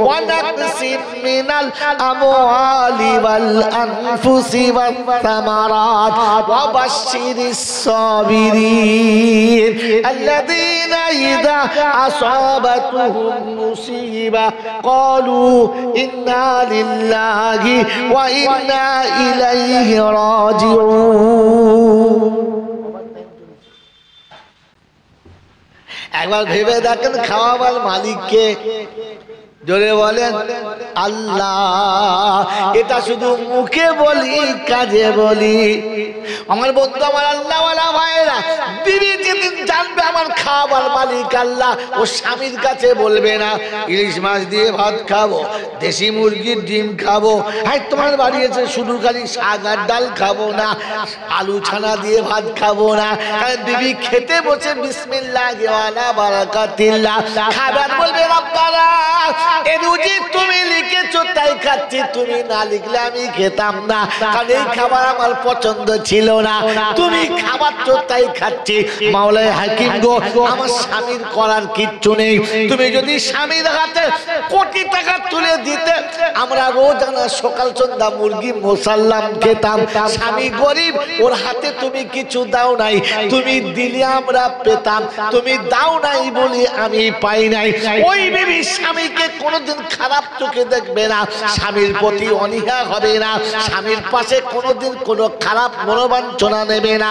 [SPEAKER 1] ওয়া নাকসিম মিনাল আমওয়ালি ওয়াল আনফুসি ওয়াত তামারাত ওয়া বাশশিরিস সাবিরিন আল্লাযীনা ইযা আসাবাতুহুম মুসিবা ক্বালু ইন্না লিল্লাহি ওয়া ইন্না ইলাইহি রাজিউন। একবার ভেবে দেখেন খাওয়াবার মালিককে, জোরে বলেন আল্লাহ। এটা শুধু মুখে বলি কাজে বলি। আমার বন্ধু, আমার আল্লাহওয়ালা ভাইরা, বিবি যেদিন জানবে আমার খাবার মালিক আল্লাহ, ও স্বামীর কাছে বলবে না ইলিশ মাছ দিয়ে ভাত খাবো, দেশি মুরগির ডিম খাবো, হ্যাঁ তোমার বাড়ি এসে শুধু খালি শাক আর ডাল খাবো না, আলু ছানা দিয়ে ভাত খাবো না। বিবি খেতে বসে বিসমিল্লাহি ওয়ালা বারাকাতিল্লাহ খাবার বলবে রব্বানা এ রুজি তুমি লিখেছো তাই খাচ্ছি, তুমি না লিখলে আমি খেতাম না, কারণ এই খাবার আমার পছন্দ ছিল না, তুমি খাবার তো তাই খাচ্ছি। মাওলানা হাকিম গো, আমার স্বামীর করার কিচ্ছু নেই। তুমি যদি স্বামীর হাতে কোটি টাকা তুলে দিতে, আমরা রোজানা সকাল সন্ধ্যা মুরগি মোসাল্লাম খেতাম। স্বামী গরিব, ওর হাতে তুমি কিছু দাও নাই, তুমি দিলে আমরা পেতাম, তুমি দাও নাই বলি আমি পাই নাই। ওই বিবি স্বামীকে কোনোদিন খারাপ চোখে দেখবে না, স্বামীর প্রতি অনীহা হবে না, স্বামীর পাশে কোনোদিন কোনো খারাপ মনোবাঞ্ছনা নেবে না।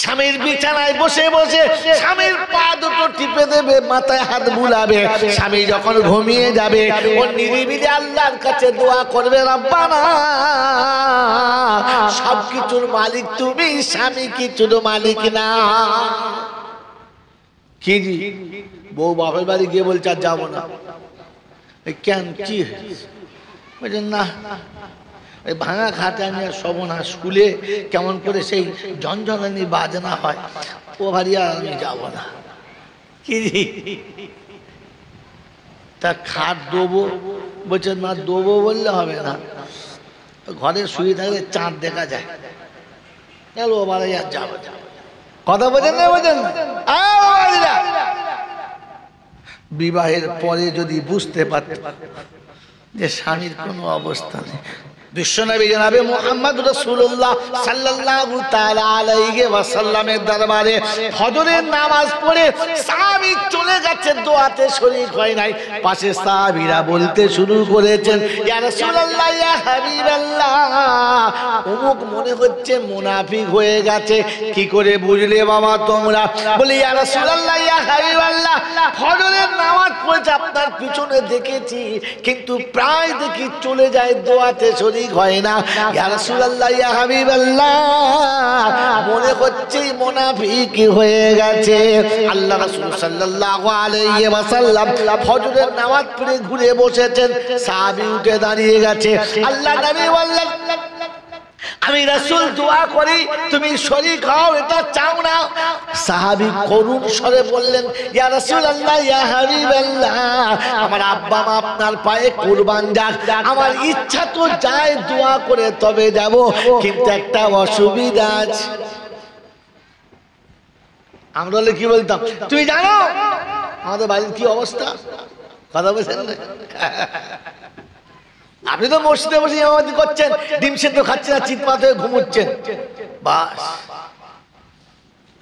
[SPEAKER 1] স্বামীর বিছানায় বসে বসে স্বামীর পা দুটো টিপে দেবে, মাথায় হাত বুলাবে। স্বামী যখন ঘুমিয়ে যাবে ও নিরিবিলি আল্লাহর কাছে দোয়া করবে রব্বানা সবকিছুর মালিক তুমি, স্বামী কিছুর মালিক না। কি জি বউ বাপের বাড়ি গিয়ে বলছে আর যাবো না, কেন কি বলছেন না ওই ভাঙা খাটা নিয়ে শোভনা স্কুলে কেমন করে সেই ঝনঝনানি বাজনা হয়, ও ভারি আর আমি যাবো না। কি তা খাট দেবো বলছেন না, দেবো বললে হবে না, ঘরে শুয়ে থাকলে চাঁদ দেখা যায়, ও ভাড়া আর যাবো। কথা বোঝেন না, বোঝেন না? বিবাহের পরে যদি বুঝতে পারতে যে স্বামীর কোনো অবস্থা নেই, বিশ্বনবী জনাবে মুহাম্মদ রাসূলুল্লাহ সাল্লাল্লাহু তাআলা আলাইহি ওয়াসাল্লামের দরবারে ফজরের নামাজ পড়ে সাহাবী চলে গেছে, দোয়াতে শরীক হয় নাই। পাশে সাহাবীরা বলতে শুরু করেছেন ইয়া রাসূলুল্লাহ ইয়া হাবিবাল্লাহ, অমুক মনে হচ্ছে মুনাফিক হয়ে গেছে। কি করে বুঝলে বাবা তোমরা? বলি ইয়া রাসূলুল্লাহ ইয়া হাবিবাল্লাহ, ফজরের নামাজ পড়ে আপনার পিছনে দেখেছি, কিন্তু প্রায় দেখি চলে যায় দোয়াতে শরীক হয় না। ইয়া রাসূলুল্লাহ ইয়া হাবিবাল্লাহ, মনে হচ্ছে মুনাফিক হয়ে গেছে। আল্লাহ রাসূল সাল্লাল্লাহু আলাইহি ওয়াসাল্লাম ফজরের নামাজ পড়ে ঘুরে বসেছেন, সাহাবী উঠে দাঁড়িয়ে গেছে। আল্লাহ নবী বললেন আমি রাসূল দোয়া করি তুমি শরীক হও, এটা চাও না? সাহাবী করুণ স্বরে বললেন ইয়া রাসূলুল্লাহ ইয়া হাবিবাল্লাহ, আমার আব্বা মা আপনার পায়ে কুরবান যাক, আমার ইচ্ছা তো যায় দোয়া করে তবে যাব, কিন্তু একটা অসুবিধা আছে। আমরা বলে কি বলতাম, তুমি জানো আমাদের বাড়ির কি অবস্থা? কথা বলছেন না? আপনি তো মসজিদে বসে ইমামতি করছেন, ডিম সেদ্ধ খাচ্ছেন আর চিৎপাত হয়ে ঘুমোচ্ছেন, বাস।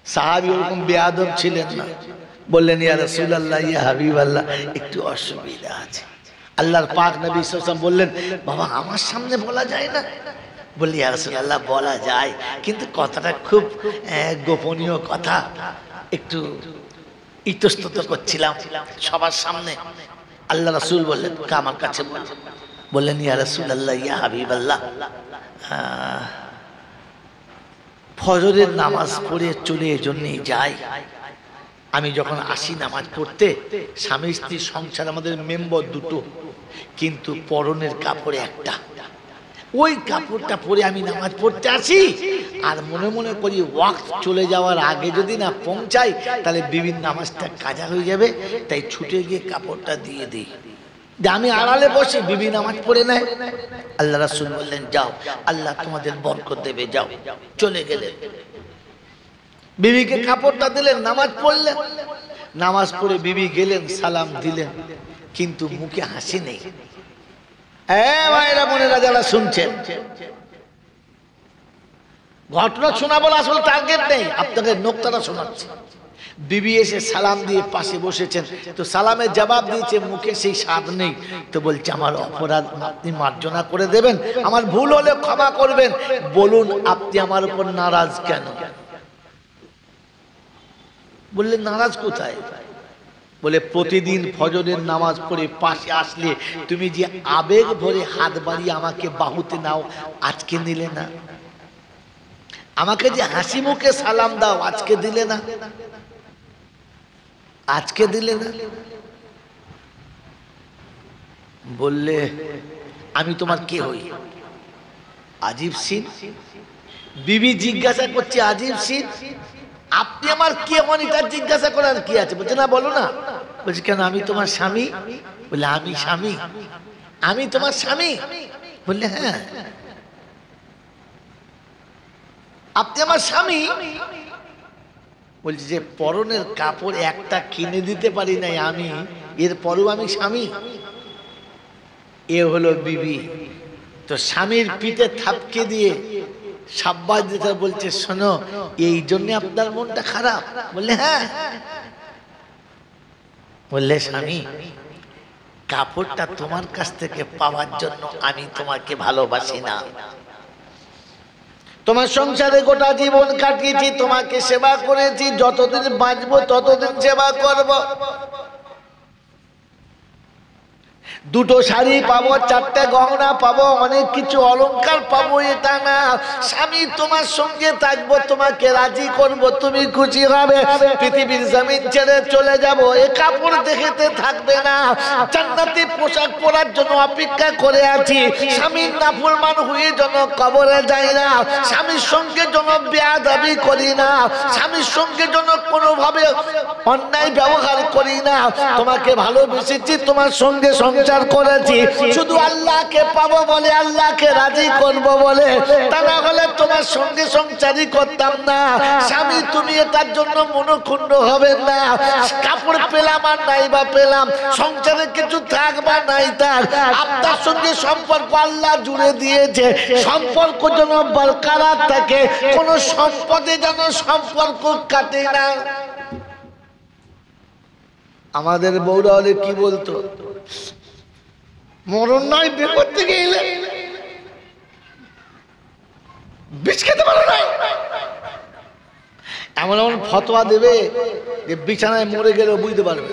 [SPEAKER 1] সাহাবী ওরকম বেয়াদব ছিলেন না, বললেন ইয়া রাসূলুল্লাহ ইয়া হাবিবাল্লাহ, একটু অসুবিধা আছে। আল্লাহর পাক নবী সাল্লাল্লাহু আলাইহি ওয়াসাল্লাম বললেন বাবা আমার সামনে বলা যায় না? বললি ইয়া রাসূলুল্লাহ বলা যায়, কিন্তু কথাটা খুব গোপনীয় কথা, একটু ইতস্তত করছিলাম সবার সামনে। আল্লাহ রাসূল বললেন আমার কাছে বললেন ইয়া রাসূলুল্লাহ ইয়া হাবিবাল্লাহ, ফজরের নামাজ পড়ে চলে এজন্যই যাই। আমি যখন আসি নামাজ পড়তে, স্বামী স্ত্রী সংসার আমাদের মেম্বার দুটো, কিন্তু পরনের কাপড় একটা। ওই কাপড়টা পরে আমি নামাজ পড়তে আসি, আর মনে মনে করি ওয়াক্ত চলে যাওয়ার আগে যদি না পৌঁছাই তাহলে বিভিন্ন নামাজটা কাজা হয়ে যাবে, তাই ছুটে গিয়ে কাপড়টা দিয়ে দিই। আমি আড়ালে বসে, বিবি নামাজ পড়ে নেয়। আল্লাহ রাসূল বললেন, যাও, আল্লাহ তোমাদের বরকত দেবে, যাও। চলে গেলেন, বিবিকে কাপড়টা দিলেন, নামাজ পড়লেন। নামাজ পড়ে বিবি গেলেন, সালাম দিলেন, কিন্তু মুখে হাসি নেই। ভাইরা বোনেরা যারা শুনছেন, ঘটনা শোনাবো আসলে টার্গেট নেই, আপনাদের নোকতাটা শোনাচ্ছি। বিবি এসে সালাম দিয়ে পাশে বসেছেন, তো সালামের জবাব দিয়েছে, মুখে সেই স্বাদ নেই। তো বলছে, আমার অপরাধ আপনি মার্জনা করে দেবেন, আমার ভুল হলে ক্ষমা করবেন, বলুন আপনি আমার উপর নারাজ কেন? বললেন, নারাজ কোথায়? বলে, প্রতিদিন ফজরের নামাজ পড়ে পাশে আসলে তুমি যে আবেগ ভরে হাত বাড়িয়ে আমাকে বাহুতে নাও, আজকে নিলে না। আমাকে যে হাসি মুখে সালাম দাও, আজকে দিলে না, আজকে দিলে না। বললে, আমি তোমার কে হই? আজিব সিন। বিবি জিজ্ঞাসা করছে, আজিব সিন, আপনি আমার কে হন এটা জিজ্ঞাসা করার কি আছে? বলছে, না বলো না। বলছে, কেন, আমি তোমার স্বামী। বলে, আমি স্বামী? আমি তোমার স্বামী? বললে, হ্যাঁ। আপনি আমার স্বামী? বলছে, যে পরনের কাপড় একটা কিনে দিতে পারি নাই আমি, এরপরও আমি স্বামী? এ হলো বিবি। তো স্বামীর পিঠে থাপকে দিয়ে সাব্বাস দিতে বলছে, শোনো, এই জন্য আপনার মনটা খারাপ? বললে, হ্যাঁ। বললে, স্বামী, কাপড়টা তোমার কাছ থেকে পাওয়ার জন্য আমি তোমাকে ভালোবাসি না। তোমার সংসারে গোটা জীবন কাটিয়েছি, তোমাকে সেবা করেছি, যতদিন বাঁচবো ততদিন সেবা করব। দুটো শাড়ি পাবো, চারটে গহনা পাবো, অনেক কিছু অলংকার পাবো, এটা না। স্বামী তোমার সঙ্গে থাকবো, তোমাকে রাজি করব, তুমি খুশি হবে। পৃথিবীর জমিন ছেড়ে চলে যাব, এ কাপড় দেখতে থাকবে না। জান্নাতি পোশাক পরার জন্য অপেক্ষা করে আছি। স্বামীর নাফরমান হয়ে যেন কবরে যাই না, স্বামীর সঙ্গে যেন বেয়াদবি করি না, স্বামীর সঙ্গে যেন কোনোভাবে অন্যায় ব্যবহার করি না। তোমাকে ভালোবেসেছি, তোমার সঙ্গে সংসার করেছি, শুধু আল্লাহকে পাবো বলে, আল্লাহকে রাজি করব বলে, তা না হলে তোমার সঙ্গে সংসারই করতাম না। স্বামী, তুমি এটার জন্য মনক্ষুণ্ণ হবে না। কাপড় পেলাম আর নাই বা পেলাম, সংসারে কিছু থাক বা নাই থাক, আপনার সঙ্গে সম্পর্ক আল্লাহ জুড়ে দিয়েছে। সম্পর্ক যেন বরকরার থাকে, কোন সম্পদে যেন সম্পর্ক কাটে না। আমাদের বউরা হলে কি বলতো, মরণ নয়, বিপদ থেকে এলে বিষ খেতে পারো না, এমন এমন ফতোয়া দেবে যে বিছানায় মরে গেলেও বুঝতে পারবে।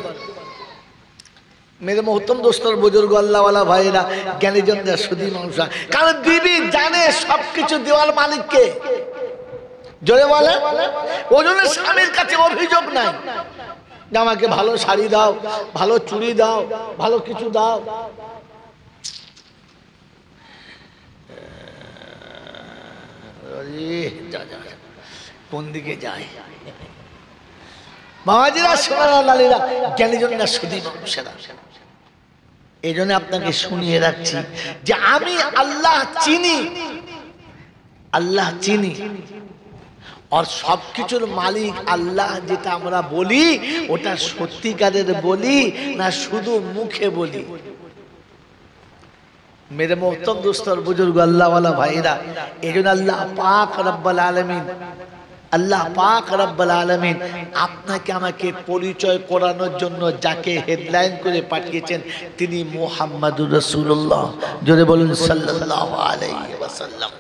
[SPEAKER 1] মেরে মোহতম দোস্তর বুজুর্গ আল্লাহওয়ালা ভাইরা, জ্ঞানীজনরা, সুধী মানুষ, কারণ বিবি জানে সবকিছু দেওয়ার মালিককে। জোরে বলে, ওই জন্য স্বামীর কাছে অভিযোগ নাই যে আমাকে ভালো শাড়ি দাও, ভালো চুড়ি দাও, ভালো কিছু দাও। কোন দিকে যায় বাবাজিরা, সোনারা, লালীরা, জ্ঞানীজনরা, সুধী মানুষেরা। এই জন্য আপনাকে শুনিয়ে রাখছি যে আমি আল্লাহ চিনি, আল্লাহ চিনি, আর সবকিছুর মালিক আল্লাহ। যেটা আমরা বলি ওটা সত্যিকারের বলি না শুধু মুখে বলি? মেরে মোহতরম দোস্তর বুজুর্গ আল্লাহওয়ালা ভাইরা, এই জন্য আল্লাহ পাক রব্বুল আলামিন, আল্লাহ পাক রব্বুল আলামিন আপনাকে আমাকে পরিচয় করানোর জন্য যাকে হেডলাইন করে পাঠিয়েছেন তিনি মুহাম্মাদুর রাসূলুল্লাহ। জোরে বলুন সাল্লাল্লাহু আলাইহি ওয়াসাল্লাম।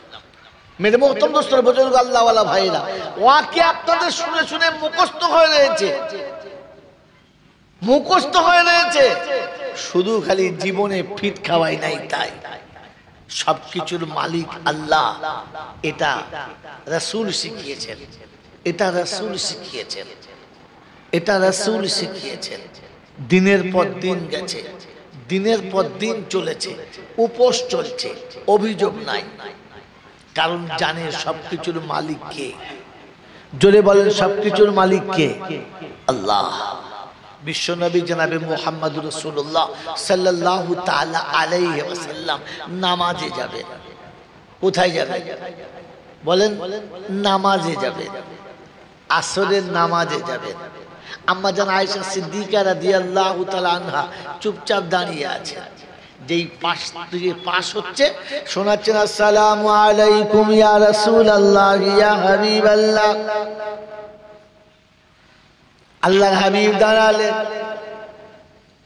[SPEAKER 1] মেরে মোহতরম দোস্তর বুজুর্গ আল্লাহওয়ালা ভাইরা, ওয়াকে আপনাদের শুনে শুনে মুখস্থ হয়ে রয়েছে, মুখস্থ হয়ে রয়েছে, শুধু খালি জীবনে ফিট খাওয়াই নাই তাই। সবকিছুর মালিক আল্লাহ, এটা রাসূল শিখিয়েছেন, এটা রাসূল শিখিয়েছেন, এটা রাসূল শিখিয়েছেন। দিনের পর দিন গেছে, দিনের পর দিন চলেছে, উপোস চলছে, অভিযোগ নাই, কারণ জানে সবকিছুর মালিক কে। জোরে বলেন সবকিছুর মালিক কে? আল্লাহ। বিশ্বনবী জনাবে মুহাম্মদুর রাসূলুল্লাহ সাল্লাল্লাহু তাআলা আলাইহি ওয়াসাল্লাম নামাজে যাবেন। কোথায় যাবেন বলেন? নামাজে যাবেন, আসরের নামাজে যাবেন। আম্মা জান আয়েশা সিদ্দিকা রাদিয়াল্লাহু তাআলা আনহা চুপচাপ দাঁড়িয়ে আছে। যেই পাশ থেকে পাশ হচ্ছে শোনাচ্ছেন, আসসালামু আলাইকুম ইয়া রাসূলুল্লাহ ইয়া হাবিবাল্লাহ। আল্লাহর হাবিব দাঁড়ালেন,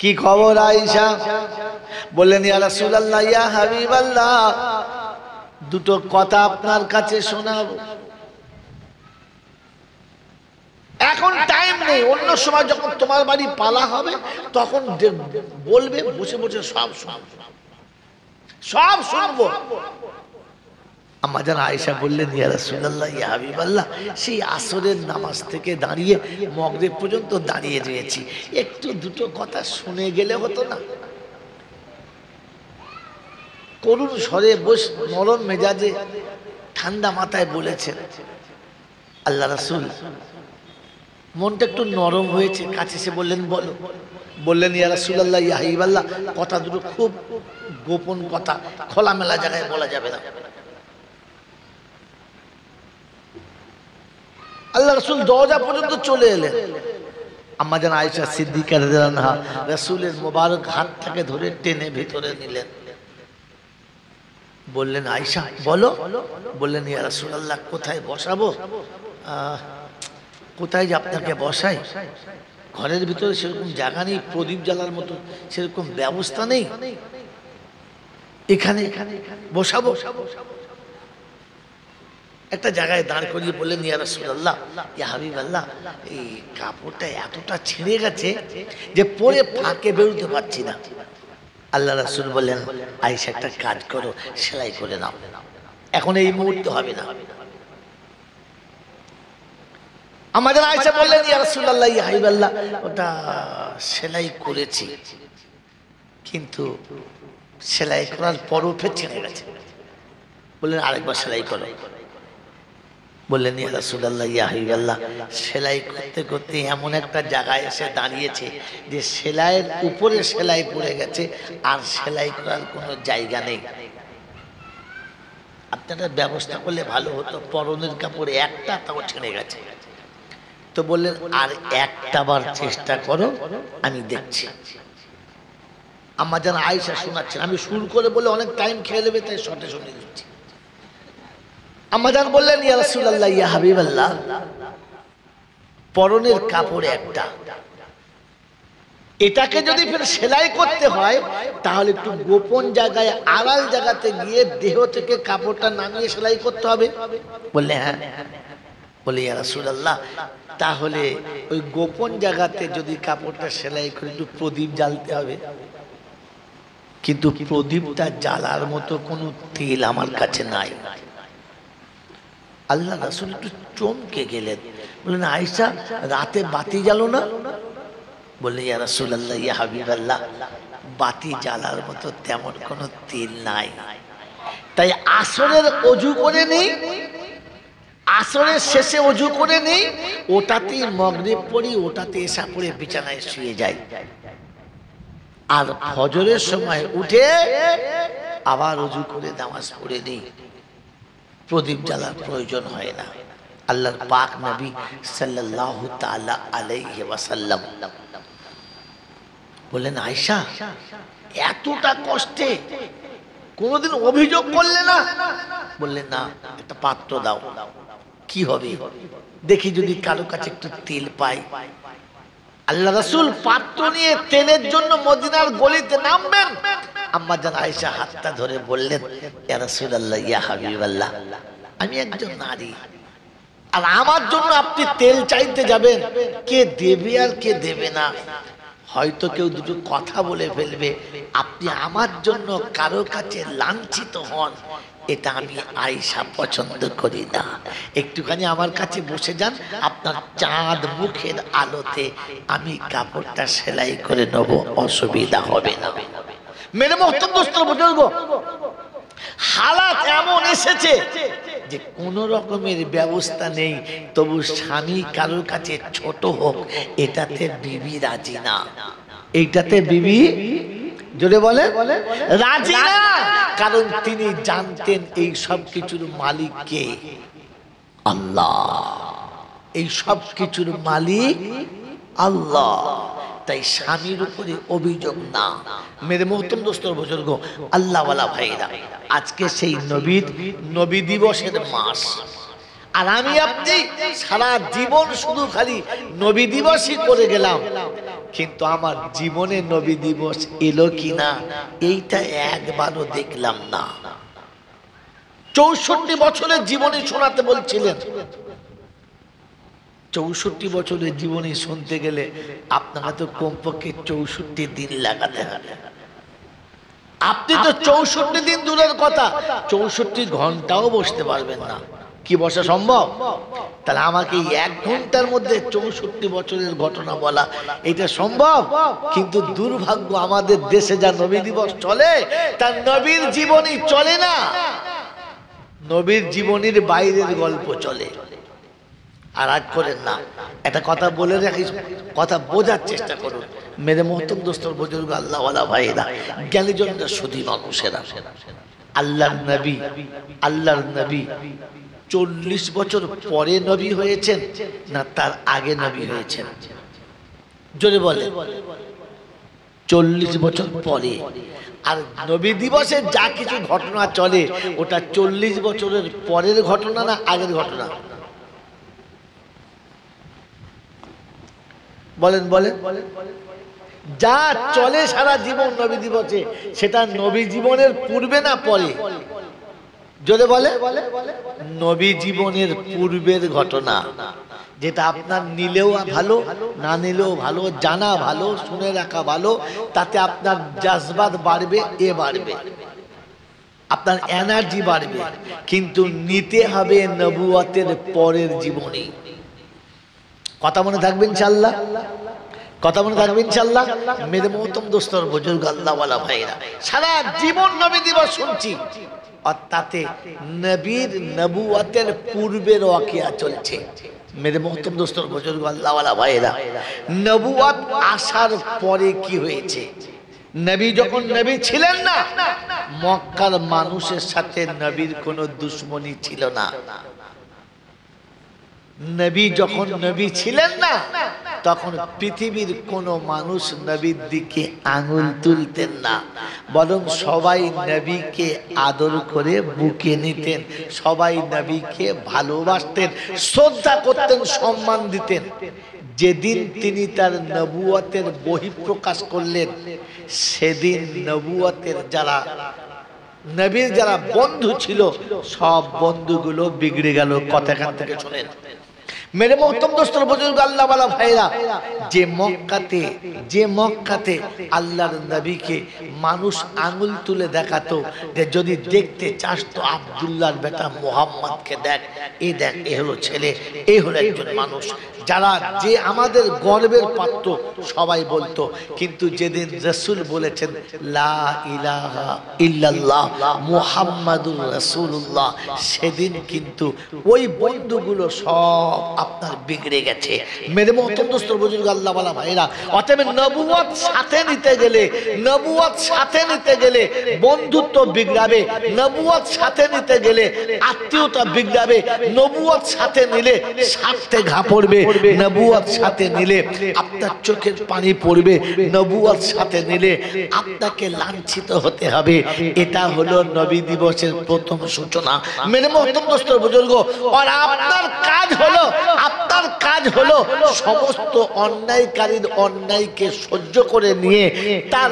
[SPEAKER 1] কি খবর আয়েশা? বললেন, ইয়া রাসূলুল্লাহ ইয়া হাবিবাল্লাহ, দুটো কথা আপনার কাছে শোনাবো। এখন টাইম নেই, অন্য সময় যখন তোমার বাড়ি পালা হবে তখন বলবে, বসে বসে সব শুনবো। আম্মা জান আয়েশা বললেন, ইয়া রাসূলুল্লাহ ইয়া হাবিবাল্লাহ, সেই আসরের নামাজ থেকে দাঁড়িয়ে মাগরিব পর্যন্ত দাঁড়িয়ে রয়েছি, একটু দুটো কথা শুনে গেলে হতো না? করুণ স্বরে বস নরম মেজাজে ঠান্ডা মাথায় বলেছেন। আল্লাহ রাসূল মনটা একটু নরম হয়েছে, কাছে এসে বললেন, বলো। বললেন, ইয়া রাসূলুল্লাহ ইয়া হাবিবাল্লাহ, কথা দুটো খুব গোপন কথা, খোলামেলা জায়গায় বলা যাবে না। আল্লাহ রাসূল দরজা পর্যন্ত চলে এলেন। আম্মা জান আয়েশা সিদ্দিকা রাদিয়াল্লাহু আনহা রাসূলের মোবারক হাতটাকে ধরে টেনে ভিতরে নিলেন। বললেন, আয়েশা বলো। বললেন, ইয়া রাসূলুল্লাহ, কোথায় বসাবো? কোথায় যে আপনাকে বসাই? ঘরের ভিতরে সেরকম জায়গা নেই, প্রদীপ জ্বালার মতো সেরকম ব্যবস্থা নেই, এখানে বসাবো। একটা জায়গায় দাঁড় করিয়ে বললেন, ইয়া রাসূলুল্লাহ ইয়া হাবিবাল্লাহ, এই কাপড়টা এতটা ছিঁড়ে গেছে যে পরে ফাঁকে বেরোতে পারছি না। আল্লাহ রাসূল বললেন, আয়েশা একটা কাজ করো, সেলাই করে নাও, এখন এই মুহূর্তে হবে না। আমাদের আয়েশা বললেন, ইয়া রাসূলুল্লাহ ইয়া হাবিবাল্লাহ, ওটা সেলাই করেছি, কিন্তু সেলাই করার পরও ফের ছিঁড়ে গেছে। বললেন, আরেকবার সেলাই করো। বললেন, ইয়া রাসূলুল্লাহ ইয়া হাবিবাল্লাহ, সেলাই করতে করতে এমন একটা জায়গায় এসে দাঁড়িয়েছে যে সেলাইয়ের উপরে সেলাই পড়ে গেছে, আর সেলাই করার কোনো জায়গা নেই। আপনারা ব্যবস্থা করলে ভালো হতো, পরনের কাপড়ে একটা তাও ছিঁড়ে গেছে। তো বললেন, আর একটা বার চেষ্টা করো, আমি দেখছি। আম্মা জান আয়েশা শোনাচ্ছেন, আমি শুরু করে বলে অনেক টাইম খেয়ে নেবে, তাই শর্টে শুনে দিচ্ছি। আম্মা জান বললেন, ইয়া রাসূলুল্লাহ ইয়া হাবিবাল্লাহ, পরনের কাপড় একটা, এটাকে যদি ফের সেলাই করতে হয় তাহলে একটু গোপন জায়গায়, আড়াল জায়গাতে গিয়ে দেহ থেকে কাপড়টা নামিয়ে সেলাই করতে হবে। বললে, হ্যাঁ। বলে, ইয়া রাসূলুল্লাহ, তাহলে ওই গোপন জায়গাতে যদি কাপড়টা সেলাই করে একটু প্রদীপ জ্বালতে হবে, কিন্তু প্রদীপটা জ্বালার মতো কোনো তেল আমার কাছে নাই। আল্লাহ রাসূল একটু চমকে গেলেন, বললেন, আয়েশা, রাতে বাতি জ্বালো না? বললেন, ইয়া রাসূলুল্লাহ ইয়া হাবিবাল্লাহ, বাতি জ্বালার মতো তেমন কোনো তেল নাই, তাই আসরের ওযু করে নেই, আসরের শেষে ওযু করে নেই, ওটাতেই মাগরিব পড়ি, ওটাতে এশা পড়ে বিছানায় শুয়ে যাই, আর ফজরের সময় উঠে আবার ওযু করে নামাজ পড়ে নেই, প্রদীপ জ্বালার প্রয়োজন হয় না। আল্লাহর পাক নবী সাল্লাল্লাহু তাআলা আলাইহি ওয়াসাল্লাম বললেন, আয়েশা, এতটা কষ্টে কোনোদিন অভিযোগ করলে না? বললেন, না। একটা পাত্র দাও, কি হবে দেখি, যদি কারো কাছে একটু তেল পাই। আল্লাহ রাসূল পাত্র নিয়ে তেলের জন্য মদিনার গলিতে নামবেন। আম্মা জান আয়েশা হাতটা ধরে বললেন, ইয়া রাসূলুল্লাহ ইয়া হাবিবাল্লাহ, আমি একজন নারী, আর আমার জন্য আপনি তেল চাইতে যাবেন, কে দেবে আর কে দেবে না, হয়তো কেউ দুটো কথা বলে ফেলবে, আপনি আমার জন্য কারো কাছে লাঞ্ছিত হন, এটা আমি আয়েশা পছন্দ করি না। একটুখানি আমার কাছে বসে যান, আপনার চাঁদ মুখের আলোতে আমি কাপড়টা সেলাই করে নেব, অসুবিধা হবে না। মেরে মোহতরম দোস্ত বুজুর্গ, হালাত এমন এসেছে যে কোন রকমের ব্যবস্থা নেই, তবু স্বামী কারোর কাছে ছোট হোক এটাতে বিবি রাজি না। এইটাতে বিবি জোরে বলে রাজি না, কারণ তিনি জানতেন এই সব কিছুর মালিক কে? আল্লাহ। এই সব কিছুর মালিক আল্লাহ, তাই স্বামীর উপরে অভিযোগ না। মেরে মোহতরম দোস্ত বুজুর্গ, আল্লাহওয়ালা ভাইরা, আজকে সেই নবী দিবসের মাস, আর আমি আপনি সারা জীবন শুধু খালি নবী দিবসই করে গেলাম, কিন্তু আমার জীবনে নবী দিবস এলো কিনা এইটা একবারও দেখলাম না। 64 বছরের জীবনে শোনাতে বলছিলেন, 64 বছরের জীবনে শুনতে গেলে আপনারা তো কমপক্ষে 64 দিন লাগাতে হবে। আপনি তো 64 দিন দূরের কথা, 64 ঘন্টাও বসতে পারবেন না। কি বসা সম্ভব? তাহলে আমাকে 1 ঘন্টার মধ্যে 64 বছরের ঘটনা বলা এটা সম্ভব? কিন্তু দুর্ভাগ্য, আমাদের দেশে যা নবী দিবস চলে তার নবীর জীবনী চলে না, নবীর জীবনীর বাইরের গল্প চলে। আর রাগ করেন না, একটা কথা বলে রাখি, কথা বোঝার চেষ্টা করুন। মেরে মোহতরম দোস্তর বুজুর্গ, আল্লাহওয়ালা ভাইরা, জ্ঞানীজনরা, সুধী মানুষেরা, আল্লাহর নবী 40 বছর পরে নবী হয়েছেন না তার আগে নবী হয়েছেন? জোরে বলে 40 বছর পরে। আর নবী দিবসে যা কিছু ঘটনা চলে ওটা 40 বছরের পরের ঘটনা না আগের ঘটনা? বলেন বলেন। যা চলে সারা জীবন নবী দিবসে, সেটা নবী জীবনের পূর্বে না পরে? যদি বলে নবী জীবনের পূর্বের ঘটনা, যেটা আপনার নিলেও ভালো, না নিলেও ভালো, জানা ভালো, শুনে রাখা ভালো, তাতে আপনার জাজবাত বাড়বে, বাড়বে, আপনার এনার্জি বাড়বে। কিন্তু নিতে হবে নবুয়তের পরের জীবনী। কথা মনে থাকবে ইনশাআল্লাহ, কথা মনে থাকবে ইনশাআল্লাহ। মেরে মোহতরম দোস্তর বুজুর্গ, আল্লাহওয়ালা ভাইরা, সারা জীবন নবী দিবস শুনছি, আর তাতে নবীর নবুয়তের পূর্বের ওয়াকিয়া চলছে। মেরে মোহতরম দোস্তর বুজুর্গ, আল্লাহওয়ালা ভাইরা, নবুয়ত আসার পরে কি হয়েছে? নবী যখন নবী ছিলেন না, মক্কার মানুষের সাথে নবীর কোনো দুশ্মনী ছিল না। নবী যখন নবী ছিলেন না, তখন পৃথিবীর কোনো মানুষ নবীর দিকে আঙুল তুলতেন না, বরং সবাই নবীকে আদর করে বুকে নিতেন, সবাই নবীকে ভালোবাসতেন, শ্রদ্ধা করতেন, সম্মান দিতেন। যেদিন তিনি তার নবুয়তের বহিঃপ্রকাশ করলেন, সেদিন নবুয়তের নবীর যারা বন্ধু ছিল, সব বন্ধুগুলো বিগড়ে গেল। কথা এখান থেকে শোনেন মেরে মোহতরম দোস্তর বুজুর্গ, আল্লাহওয়ালা ভাইরা, যে মক্কাতে আল্লাহর নবীকে মানুষ আঙুল তুলে দেখাতো যে যদি দেখতে চাস তো আব্দুল্লাহর বেটা মুহাম্মদকে দেখ, দেখ, এ হলো ছেলে, এ হলো একজন মানুষ, যারা যে আমাদের গর্বের পাত্র, সবাই বলতো। কিন্তু যেদিন রাসূল বলেছেন লা ইলাহা ইল্লাল্লাহ মুহাম্মাদুর রাসূলুল্লাহ, সেদিন কিন্তু ওই বন্ধুগুলো সব আপনার বিগড়ে গেছে। মেরে মোহতরম দোস্তর বুজুর্গ, আল্লাহওয়ালা ভাইরা, অতএব নবুয়ত সাথে নিতে গেলে বন্ধুত্ব বিগড়াবে, নবুয়ত সাথে নিতে গেলে আত্মীয়তা বিগড়াবে, নবুয়ত সাথে নিলে স্বার্থে ঘা পড়বে, নবুয়ত সাথে নিলে আপনার চোখের পানি পড়বে, নবুয়ত সাথে নিলে আপনাকে লাঞ্ছিত হতে হবে। এটা হলো নবী দিবসের প্রথম সূচনা। মেরে মোহতরম দোস্তর বুজুর্গ, আর আপনার কাজ হলো সমস্ত অন্যায়কারীর অন্যায়কে সহ্য করে নিয়ে, তার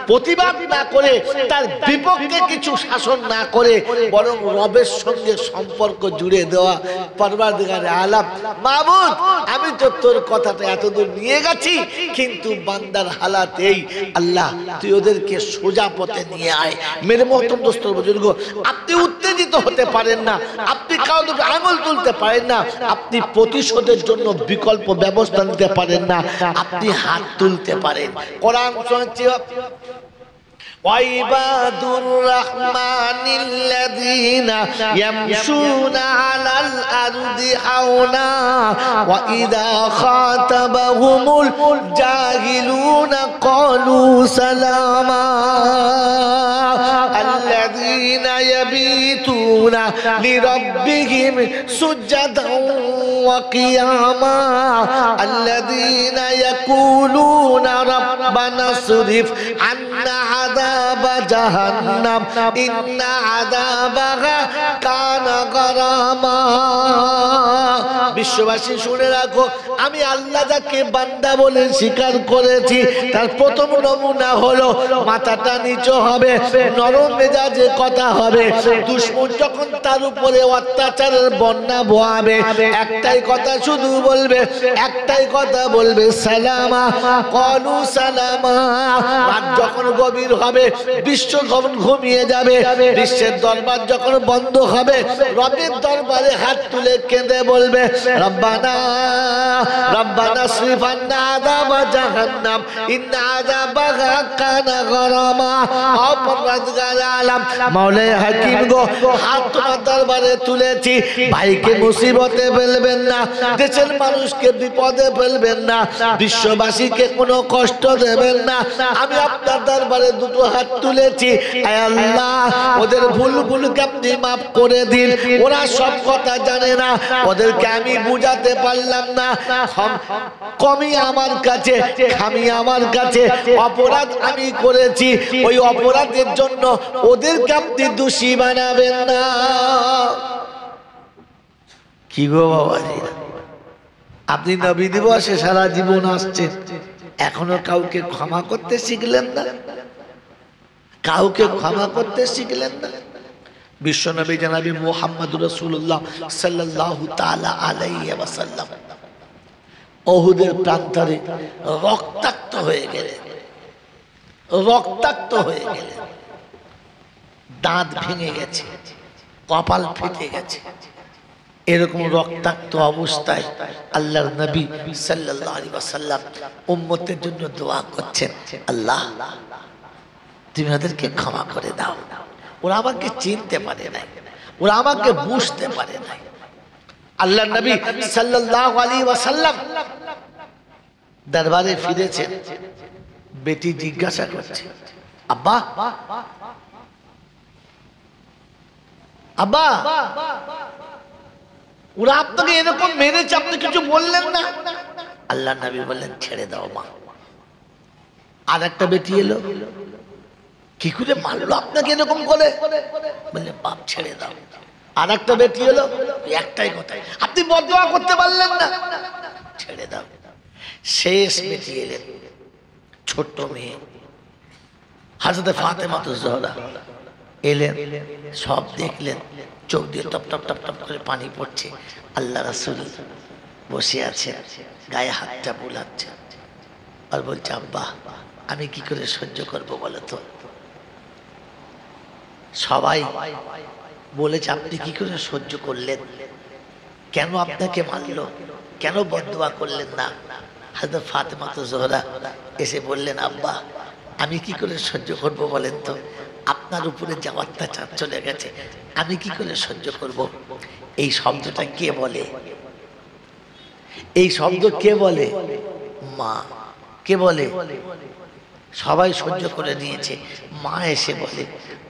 [SPEAKER 1] প্রতিবাদ না করে, তার বিপক্ষে কিছু শাসন না করে, বরং রবের সঙ্গে সম্পর্ক জুড়ে দেওয়া। পরওয়ারদিগারে আলাম, মাবুদ আমি তো তোর কথাটা এতদূর নিয়ে গেছি, কিন্তু বান্দার হালাতেই আল্লাহ তুই ওদেরকে সোজা পথে নিয়ে আয়। মেরে মোহতরম দোস্ত বুজুর্গ, আপনি উত্তেজিত হতে পারেন না, আপনি কারোর উপরে আঙুল তুলতে পারেন না, আপনি প্রতিশোধের জন্য বিকল্প ব্যবস্থা নিতে পারেন না, আপনি হাত তুলতে পারেন। কোরআন শুনছি وعباد الرحمن الذين يمشون على الأرض حونا وإذا خاطبهم الجاهلون قالوا سلاما الذين يبيتون لربهم سجدا وقياما الذين يقولون ربنا اصرف عنا عذاب জাহান্নাম ইন্না আযাবাহা কানা গরামা। বিশ্ববাসী শুনে রাখো, আমি আল্লাহ যাকে বান্দা বলে স্বীকার করেছি তার প্রথম নমুনা হলো মাথাটা নিচু হবে, নরম মেজাজে কথা হবে। দুশমন যখন তার উপরে অত্যাচারের বন্যা বহাবে, একটাই কথা শুধু বলবে, একটাই কথা বলবে, সালামা ক্বালু সালামা। রাত যখন গভীর হবে, বিশ্ব যখন ঘুমিয়ে যাবে, বিশ্বের দরবার যখন বন্ধ হবে, রবের দরবারে হাত তুলে কেঁদে বলবে, রব্বানা রব্বানা আসরিফ আন্না আযাবা জাহান্নাম ইন্না আযাবাহা কানা গরামা। পরওয়ারদিগার আলম মাওলাই হাকিম গো, হাত তোমার দরবারে তুলেছি, ভাইকে মুসিবতে ফেলবেন না, দেশের মানুষকে বিপদে ফেলবেন না, বিশ্ববাসীকে কোনো কষ্ট দেবেন না। আমি আপনার দরবারে দুটো হাত তুলেছি, আয় আল্লাহ ওদের ভুলগুলোকে আপনি মাফ করে দিন। ওরা সব কথা জানে না, ওদেরকে আমি বুঝাতে পারলাম না, কমি আমার কাছে, খামি আমার কাছে, অপরাধ আমি করেছি, ওই অপরাধের জন্য ওদেরকে আপনি দোষী বানাবেন না। কি গো বাবাজি, আপনি নবী দিবসে সারা জীবন আসছেন, এখনো কাউকে ক্ষমা করতে শিখলেন না, কাউকে ক্ষমা করতে শিখলেন না। বিশ্বনবী জনাবি মুহাম্মদুর রাসূলুল্লাহ সাল্লাল্লাহু তাআলা আলাইহি ওয়াসাল্লাম উহুদের প্রান্তরে রক্তাক্ত হয়ে গেলেন, রক্তাক্ত হয়ে গেলেন, দাঁত ভেঙে গেছে, কপাল ফেটে গেছে। এরকম রক্তাক্ত অবস্থায় আল্লাহর নবী সাল্লাল্লাহু আলাইহি ওয়াসাল্লাম উম্মতের জন্য দোয়া করছেন, আল্লাহ তুমি ওদেরকে ক্ষমা করে দাও, ওরা আমাকে চিনতে পারে নাই, ওরা আমাকে বুঝতে পারে নাই। আল্লাহর নবী সাল্লাল্লাহু আলাইহি ওয়াসাল্লাম দরবারে ফিরেছেন, বেটি জিজ্ঞাসা করছে, আব্বা আব্বা ওরা আপনাকে এরকম মেরেছে, আপনি কিছু বললেন না? আল্লাহর নবী বললেন, ছেড়ে দাও মা। আর একটা বেটি এলো, কি করে মারলো আপনাকে এরকম করে? বললেন, বাপ ছেড়ে দাও। আর একটা বেটি এলো, একটাই কথা, আপনি বদদোয়া করতে পারলেন না, ছেড়ে দাও। শেষ বেটি এলেন, ছোট্ট মেয়ে হযরত ফাতেমা জোহরা এলেন, সব দেখলেন, চোখ দিয়ে টপ টপ টপ টপ করে পানি পড়ছে। আল্লাহ রাসূল বসে আছে, গায়ে হাতটা বুলাচ্ছে আর বলছে, আব্বা আমি কি করে সহ্য করব বলো তো? সবাই বলেছে, আপনি কি করে সহ্য করলেন? কেন আপনাকে মারলো? কেন বদদোয়া করলেন না? হযরত ফাতেমা জোহরা এসে বললেন, আব্বা আমি কি করে সহ্য করব বলেন তো? আপনার উপরে যে অত্যাচার চলে গেছে, আমি কি করে সহ্য করব? এই শব্দটা কে বলে? এই শব্দ কে বলে? মা। কে বলে? সবাই সহ্য করে নিয়েছে, মা এসে বলে,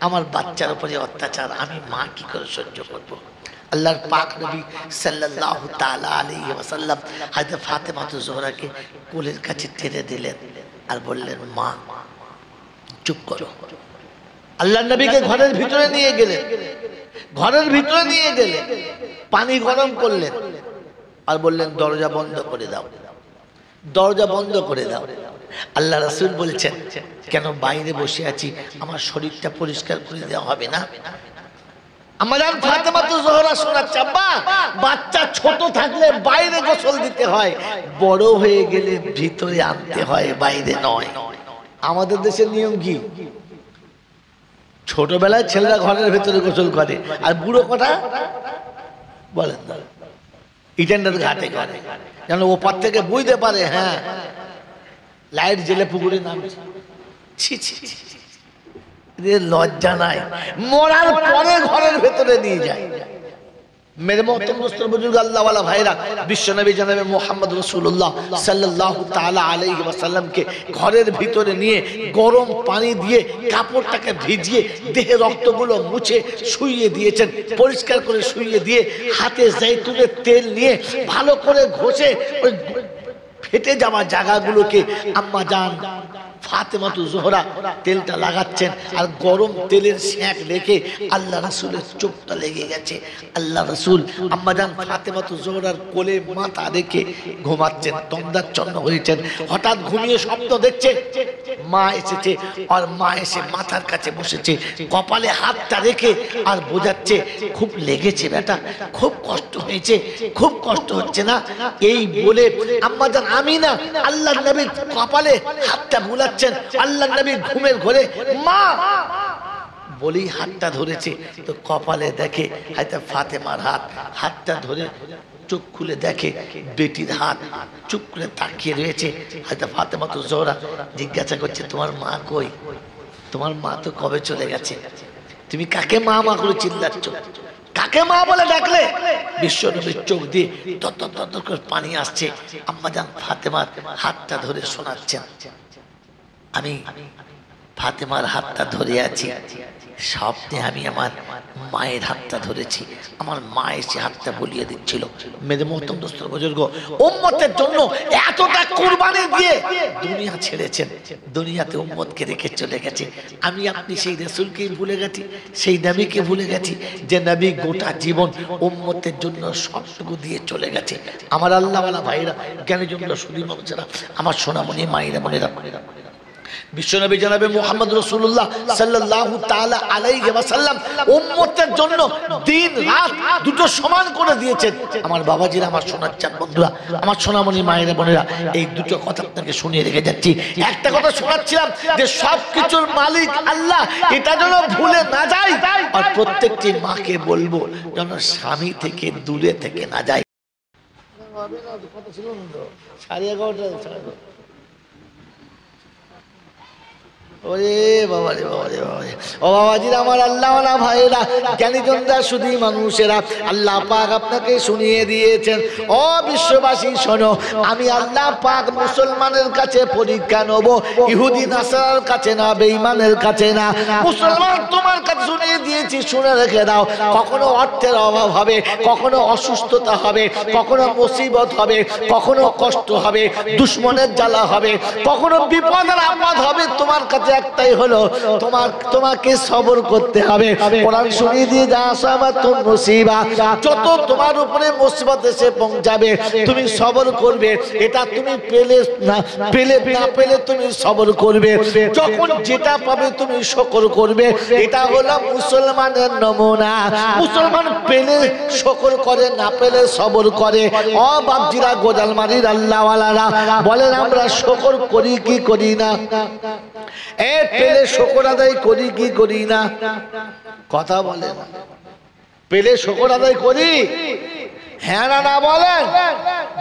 [SPEAKER 1] আমার বাচ্চার উপরে অত্যাচার, আমি মা কি করে সহ্য করব? আল্লাহর পাক নবী সাল্লাল্লাহু তাআলা আলাইহি ওয়াসাল্লাম হযরত ফাতেমা জোহরাকে কোলের কাছে টেনে দিলেন আর বললেন, মা চুপ করো। আল্লাহর নবীকে ঘরের ভিতরে নিয়ে গেলেন, ঘরের ভিতরে নিয়ে গেলেন, পানি গরম করলেন আর বললেন, দরজা বন্ধ করে দাও, দরজা বন্ধ করে দাও। আল্লাহ রাসূল বলছেন, কেন বাইরে বসে আছি, আমার শরীরটা পরিষ্কার করে দেওয়া হবে না? আমাদের ফাতেমা তো জোহরা শোনাচ্ছে, আব্বা বাচ্চা ছোট থাকলে বাইরে গোসল দিতে হয়, বড় হয়ে গেলে ভিতরে আনতে হয়, বাইরে নয়। আমাদের দেশের নিয়ম কি? ছোটবেলায় ছেলেরা ঘরের ভেতরে গোসল করে, আর বুড়ো কটা বলেন না ইটেন্ডার ঘাটে করে, যেন ওপার থেকে বুঝতে পারে হ্যাঁ লাইট জেলে পুকুরে নামছে। ছি ছি ছি, লজ্জা নাই। মরার পরে ঘরের ভেতরে নিয়ে যায়। মেরে মোহতরম দোস্তর বুজুর্গ আল্লাহওয়ালা ভাইরা, বিশ্বনবী জনাবে মুহাম্মদ রাসূলুল্লাহ সাল্লাল্লাহু তাআলা আলাইহি ওয়াসাল্লামকে ঘরের ভিতরে নিয়ে গরম পানি দিয়ে কাপড়টাকে ভিজিয়ে দেহে রক্তগুলো মুছে শুইয়ে দিয়েছেন, পরিষ্কার করে শুইয়ে দিয়ে হাতে জৈতুনের তেল নিয়ে ভালো করে ঘষে ওই ফেটে যাওয়া জায়গাগুলোকে আম্মা জান ফাতেমাতু জোহরা তেলটা লাগাচ্ছেন, আর গরম তেলের সেঁক রেখে আল্লাহ রাসূলের চোখটা লেগে গেছে। আল্লাহ রাসূল আম্মাজান ফাতেমাতু জোহরার কোলে মাথা রেখে ঘুমাচ্ছেন, তন্দ্রাচ্ছন্ন হয়েছেন। হঠাৎ ঘুমিয়ে স্বপ্ন দেখছে মা এসেছে, আর মা এসে মাথার কাছে বসেছে, কপালে হাতটা রেখে আর বোঝাচ্ছে খুব লেগেছে বেটা, খুব কষ্ট হয়েছে, খুব কষ্ট হচ্ছে না। এই বলে আম্মাজান আমিনা আল্লাহর নবীর কপালে হাতটা বুলাচ্ছেন। আল্লাহর নবী ঘুমের ঘোরে মা বলেই হাতটা ধরেছে, তো কপালে দেখে হয়তো ফাতেমার হাত, হাতটা ধরে চোখ খুলে দেখে বেটির হাত, চুপ করে তাকিয়ে রয়েছে। হয়তো ফাতেমা তো জোহরা জিজ্ঞাসা করছে তোমার মা কই? তোমার মা তো কবে চলে গেছে, তুমি কাকে মা মা করে চিল্লাচ্ছ, কাকে মা বলে ডাকলে? বিশ্বনবীর চোখ দিয়ে তত করে পানি আসছে। আম্মাজান ফাতেমার হাতটা ধরে শোনাচ্ছেন, আমি ফাতেমার হাতটা ধরে আছি, স্বপ্নে আমি আমার মায়ের হাতটা ধরেছি, আমার মা এসে হাতটা বলিয়ে দিচ্ছিল। মেরে মোহতরম দোস্তর বুজুর্গ, উম্মতের জন্য এতটা কুরবানি দিয়ে দুনিয়া ছেড়েছেন, দুনিয়াতে উম্মতকে রেখে চলে গেছে। আমি আপনি সেই রাসূলকেই ভুলে গেছি, সেই নবীকে ভুলে গেছি, যে নবী গোটা জীবন উম্মতের জন্য সবটুকু দিয়ে চলে গেছে। আমার আল্লাহওয়ালা ভাইরা, জ্ঞানী জন্য শুধু মানুষেরা, আমার সোনামণি মায়েরা বোনেরা, বিশ্বনবী জনাবে মুহাম্মদ রাসূলুল্লাহ সাল্লাল্লাহু তাআলা আলাইহি ওয়াসাল্লাম উম্মতের জন্য দিন রাত দুটো সমান করে দিয়েছেন। আমার বাবাজিরা, আমার সোনার চাঁদ বন্ধুরা, আমার সোনামণি মায়েরা বোনেরা, এই দুটো কথা আপনাকে শুনিয়ে রেখে যাচ্ছি। একটা কথা শোনাচ্ছিলাম যে সবকিছুর মালিক আল্লাহ, এটা যেন ভুলে না যাই। আর প্রত্যেকটি মাকে বলবো যেন স্বামী থেকে দূরে থেকে না যায়। সাড়ে 11টা ওরে বাবা রে বাবা রে বাবা রে, ও বাবাজিরা, আমার আল্লাহওয়ালা ভাইয়েরা, জ্ঞানীজনরা, শুধু মানুষেরা, আল্লাহ পাক আপনাকে শুনিয়ে দিয়েছেন। ও বিশ্ববাসী শোনো, আমি আল্লাহ পাক মুসলমানের কাছে পরীক্ষা নেব, ইহুদি নাসারার কাছে না, বেঈমানের কাছে না। মুসলমান তোমার কাছে শুনিয়ে দিয়েছি, শুনে রেখে দাও। কখনো অর্থের অভাব হবে, কখনো অসুস্থতা হবে, কখনো মুসিবত হবে, কখনো কষ্ট হবে, দুশ্মনের জ্বালা হবে, কখনো বিপদ আর আপদ হবে। তোমার কাছে একটাই হলো, তোমাকে সবর করতে হবে। কোরআন শুনিয়ে দিয়ে যা আসাবাতুন মুসিবা, যত তোমার উপরে মুসিবত এসে পৌঁছাবে তুমি সবর করবে। এটা তুমি পেলে না পেলে তুমি সবর করবে। যখন যেটা পাবে তুমি শুকর করবে। এটা হলো মুসলমানের নমুনা। মুসলমান পেলে শুকর করে, না পেলে সবর করে। ও বাপজিরা, গোজালমারির আল্লাহওয়ালারা বলেন, আমরা শুকর করি কি করি না? পেলে শুকর আদায় করি কি করি না? কথা বলে না। পেলে শুকর আদায় করি, হ্যাঁ না না বলেন?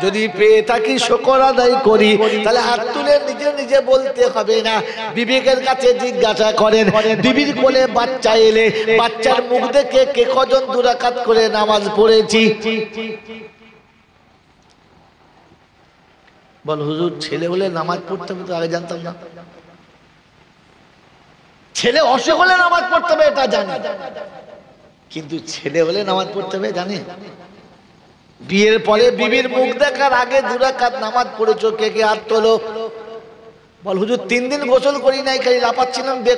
[SPEAKER 1] যদি পেয়ে থাকি শুকর আদায় করি, তাহলে হাত তুলে নিজে নিজে বলতে হবে না। বিবেকের কাছে জিজ্ঞাসা করেন, বিবির কোলে বাচ্চা এলে বাচ্চার মুখ দেখে কে কজন 2 রাকাত করে নামাজ পড়েছি? বল হুজুর, ছেলে হলে নামাজ পড়তে হবে, তো আগে জানতাম না। ছেলে অসুখ হলে নামাজ পড়তে হবে এটা জানি, কিন্তু ছেলে হলে নামাজ পড়তে হবে জানি? বিয়ের পরে বিবির মুখ দেখার আগে 2 রাকাত নামাজ পড়েছো, কে কে হাত তোলো? বল হুজুর 3 দিন গোসল করি নাই, খালি লাপাচ্ছিলাম বে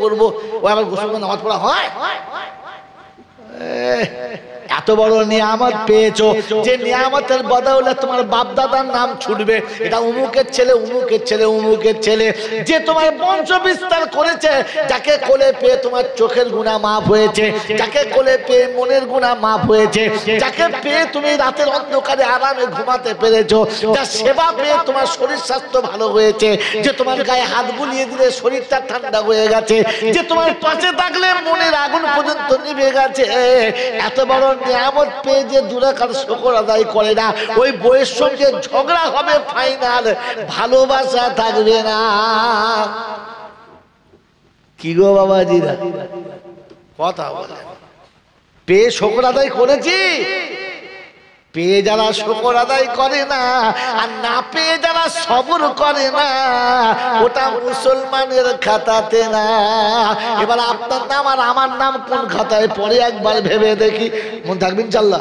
[SPEAKER 1] করবো। ও আবার গোসল করে নামাজ পড়া হয়? এত বড় নিয়ামত পেয়েছো, যে নিয়ামতের বদৌলতে তোমার বাপ দাদার নাম ছুটবে, এটা অমুকের ছেলে, অমুকের ছেলে, অমুকের ছেলে, যে তোমার বংশ বিস্তার করেছে, যাকে কোলে পেয়ে তোমার চোখের গুনাহ মাফ হয়েছে, যাকে কোলে পেয়ে মনের গুনাহ মাফ হয়েছে, যাকে পেয়ে তুমি রাতের অন্ধকারে আরামে ঘুমাতে পেরেছো, যার সেবা পেয়ে তোমার শরীর স্বাস্থ্য ভালো হয়েছে, যে তোমার গায়ে হাত বুলিয়ে দিলে শরীরটা ঠান্ডা হয়ে গেছে, যে তোমার পাশে থাকলে মনের আগুন পর্যন্ত নিভে গেছে, এত বড় নিয়ামত পেয়ে যে দুরাকার শুকর আদায় করে না, ওই বইয়ের সঙ্গে ঝগড়া হবে ফাইনাল, ভালোবাসা থাকবে না। কি গো বাবাজিরা, কথা বলে পেয়ে শুকর আদায় করেছি, পেয়ে যারা শুকর আদায় করে না আর না পেয়ে যারা সবর করে না, ওটা মুসলমানের খাতাতে না। এবার আপনার নাম আর আমার নাম কোন খাতায় পড়ে একবার ভেবে দেখি, মন থাকবে ইনশাআল্লাহ।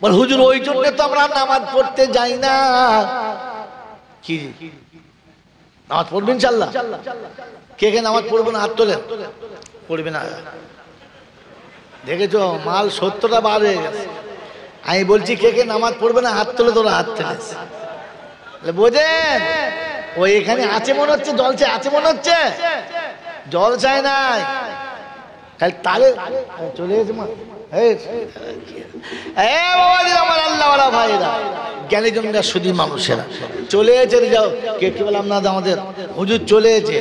[SPEAKER 1] বল হুজুর ওই জন্য তো আমরা নামাজ পড়তে যাই না। কি নামাজ পড়বেন ইনশাআল্লাহ? কে কে নামাজ পড়বো না হাত তোলেন। পড়বে না, দেখেছো মাল 70টা বার হয়ে গেছে। আমি বলছি কে কে নামাজ পড়বে না হাত তোলে, তোরা হাত তুলেছে। বোঝেন ওই এখানে আছে মনে হচ্ছে, জলছে আছে মনে হচ্ছে, জল চায় নাই খালি তালে চলে গেছে মা। আমার আল্লাহওয়ালা ভাইরা জ্ঞানীজনরা শুধু মানুষেরা চলে এসে যাও, কে কি বললাম না আমাদের হুজুর চলে এসে,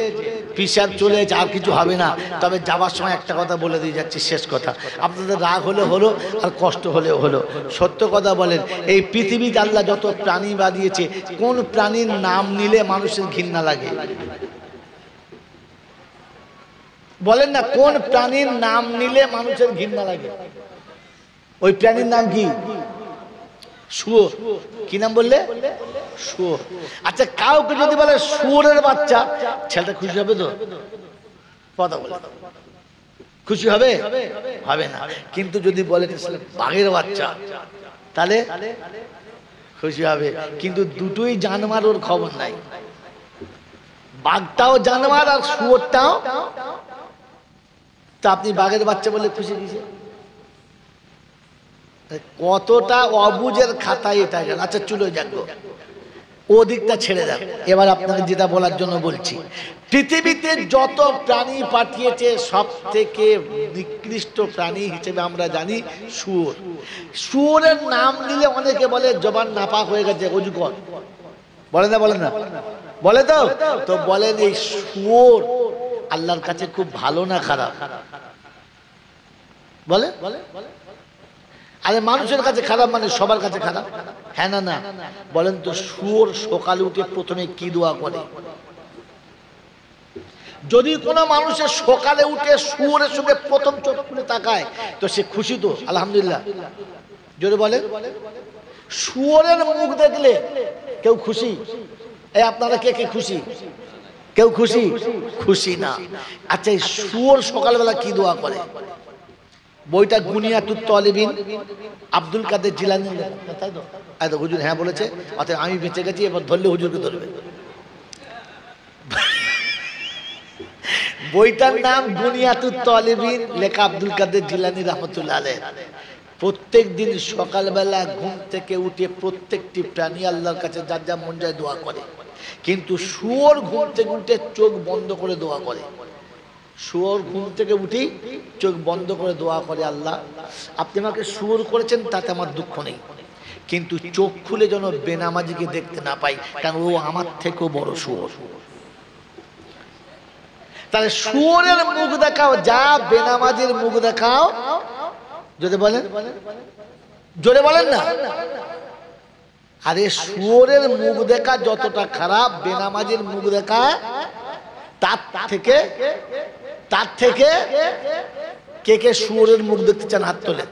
[SPEAKER 1] পিসার চলে এসে, আর কিছু হবে না। তবে যাবার সময় একটা কথা বলে দিয়ে যাচ্ছি, শেষ কথা, আপনাদের রাগ হলে হলো আর কষ্ট হলে হলো, সত্য কথা বলেন, এই পৃথিবীতে আল্লাহ যত প্রাণী বানিয়েছে, কোন প্রাণীর নাম নিলে মানুষের ঘৃণা লাগে? বলেন না, কোন প্রাণীর নাম নিলে মানুষের ঘৃণা লাগে? ওই প্রাণীর নাম কি? শুয়োর। কি নাম বললে? শুয়োর। আচ্ছা কাউকে যদি বলে শুয়োরের বাচ্চা, ছেলেটা খুশি হবে তো? কথা বলে খুশি হবে? হবে না। কিন্তু যদি বলে বাঘের বাচ্চা, তাহলে খুশি হবে। কিন্তু দুটোই জানোয়ার, ওর খবর নাই। বাঘটাও জানোয়ার আর শুয়োরটাও। তা আপনি বাঘের বাচ্চা বলে খুশি দিয়েছে, কতটা অবুজের খাতায় এটা গেল। আচ্ছা চুলো যাক, ও দিকটা ছেড়ে দেন। এবার আপনাকে যেটা বলার জন্য বলছি, পৃথিবীতে যত প্রাণী পাঠিয়েছে সব থেকে নিকৃষ্ট প্রাণী হিসেবে আমরা জানি শুয়োর। শুয়োরের নাম দিলে অনেকে বলে জবান নাপাক হয়ে গেছে, অজুকর। বলে না? বলে না? বলে তো? তো বলেন এই শুয়োর আল্লাহর কাছে খুব ভালো না খারাপ? বলে আরে মানুষের কাছে খারাপ মানে সবার কাছে খারাপ? হ্যাঁ না না? বলেন তো শুয়োর সকালে উঠে প্রথমে কি দোয়া করে? যদি কোনো মানুষের সকালে উঠে শুয়োরের সঙ্গে প্রথম চোখ খুলে তাকায় তো সে খুশি তো? আলহামদুলিল্লাহ জোরে বলেন। শুয়োরের মুখ দেখলে কেউ খুশি? এই আপনারা কে কে খুশি? কেউ খুশি? খুশি না। আচ্ছা এই শুয়োর সকালবেলা কি দোয়া করে? বইটা গুনিয়াতুত তালিবিন আব্দুল কাদের জিলানী, তাই তো? এত হুজুর হ্যাঁ বলেছে, অতএব আমি বেঁচে গেছি, এবার ধরলে হুজুরকে ধরবে। বইটার নাম গুনিয়াতুত তালিবিন, লেখা আব্দুল কাদের জিলানী রাহমাতুল্লাহ আলাইহ। প্রত্যেক দিন সকালবেলা ঘুম থেকে উঠে প্রত্যেকটি প্রাণী আল্লাহর কাছে যার যা মন যায় দোয়া করে, কিন্তু শুয়োর ঘুম থেকে উঠে চোখ বন্ধ করে দোয়া করে। শুয়োর ঘুম থেকে উঠি চোখ বন্ধ করে দোয়া করে, আল্লাহ আপনি আমাকে শুয়োর করেছেন তাতে আমার দুঃখ নেই, কিন্তু চোখ খুলে যেন বেনামাজিকে দেখতে না পাই, কারণ ও আমার থেকেও বড় শুয়োর। তাহলে শুয়োরের মুখ দেখাও যা, বেনামাজির মুখ দেখাও। যদি বলেন, জোরে বলেন না। আরে শুয়োরের মুখ দেখা যতটা খারাপ, বেনামাজির মুখ দেখা তার থেকে কে কে শুয়োরের মুখ দেখতে চান হাত তোলে।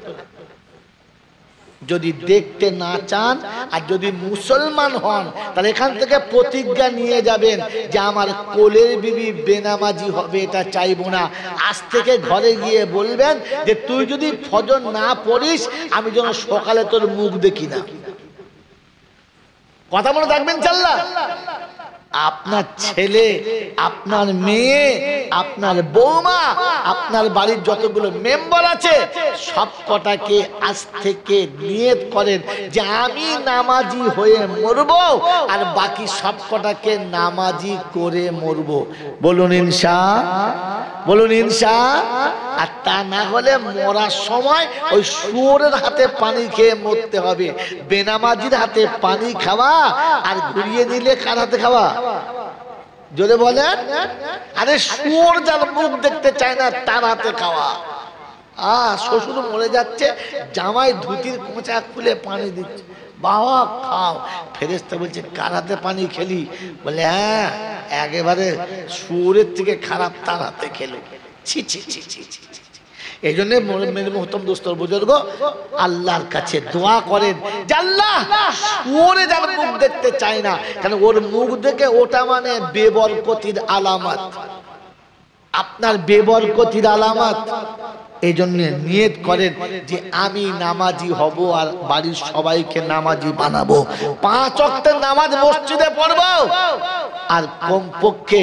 [SPEAKER 1] যদি দেখতে না চান আর যদি মুসলমান হন তাহলে এখান থেকে প্রতিজ্ঞা নিয়ে যাবেন যে আমার কোলের বিবি বেনামাজি হবে, এটা চাইবো না। আজ থেকে ঘরে গিয়ে বলবেন যে তুই যদি ফজর না পড়িস আমি যেন সকালে তোর মুখ দেখি না। কথা মনে থাকবেন? চাল্লা আপনার ছেলে, আপনার মেয়ে, আপনার বৌমা, আপনার বাড়ির যতগুলো মেম্বার আছে সব কটাকে আজ থেকে নিয়ত করেন যে আমি নামাজি হয়ে মরবো আর বাকি সব কটাকে নামাজি করে মরবো। বলুন ইনশাআল্লাহ, বলুন ইনশাআল্লাহ। আর তা না হলে মরার সময় ওই শুয়োরের হাতে পানি খেয়ে মরতে হবে। বেনামাজির হাতে পানি খাওয়া আর ঘুরিয়ে দিলে কার হাতে খাওয়া? জোরে বলেন। আরে শুয়োর যার মুখ দেখতে চায় না তার হাতে খাওয়া। শ্বশুর মরে যাচ্ছে, জামাই ধুতির কোঁচা খুলে পানি দিচ্ছে, বাবা খাও। ফেরেশতা বলছে কার হাতে পানি খেলি? বলে হ্যাঁ, একেবারে শুয়োরের থেকে খারাপ তার হাতে খেলো। ছি ছি ছি ছি ছি। এই জন্য মেরে মোহতরম দোস্তর বুজুর্গ, আল্লাহর কাছে দোয়া করেন যে আল্লাহ শুয়োরে যার মুখ দেখতে চায় না, কারণ ওর মুখ দেখে ওটা মানে বেবরকতির আলামত, আপনার বেবরকতির আলামত। এই জন্য নিয়ত করেন যে আমি নামাজি হব আর বাড়ির সবাইকে নামাজি বানাবো, 5 ওয়াক্তের নামাজ মসজিদে পড়বো আর কমপক্ষে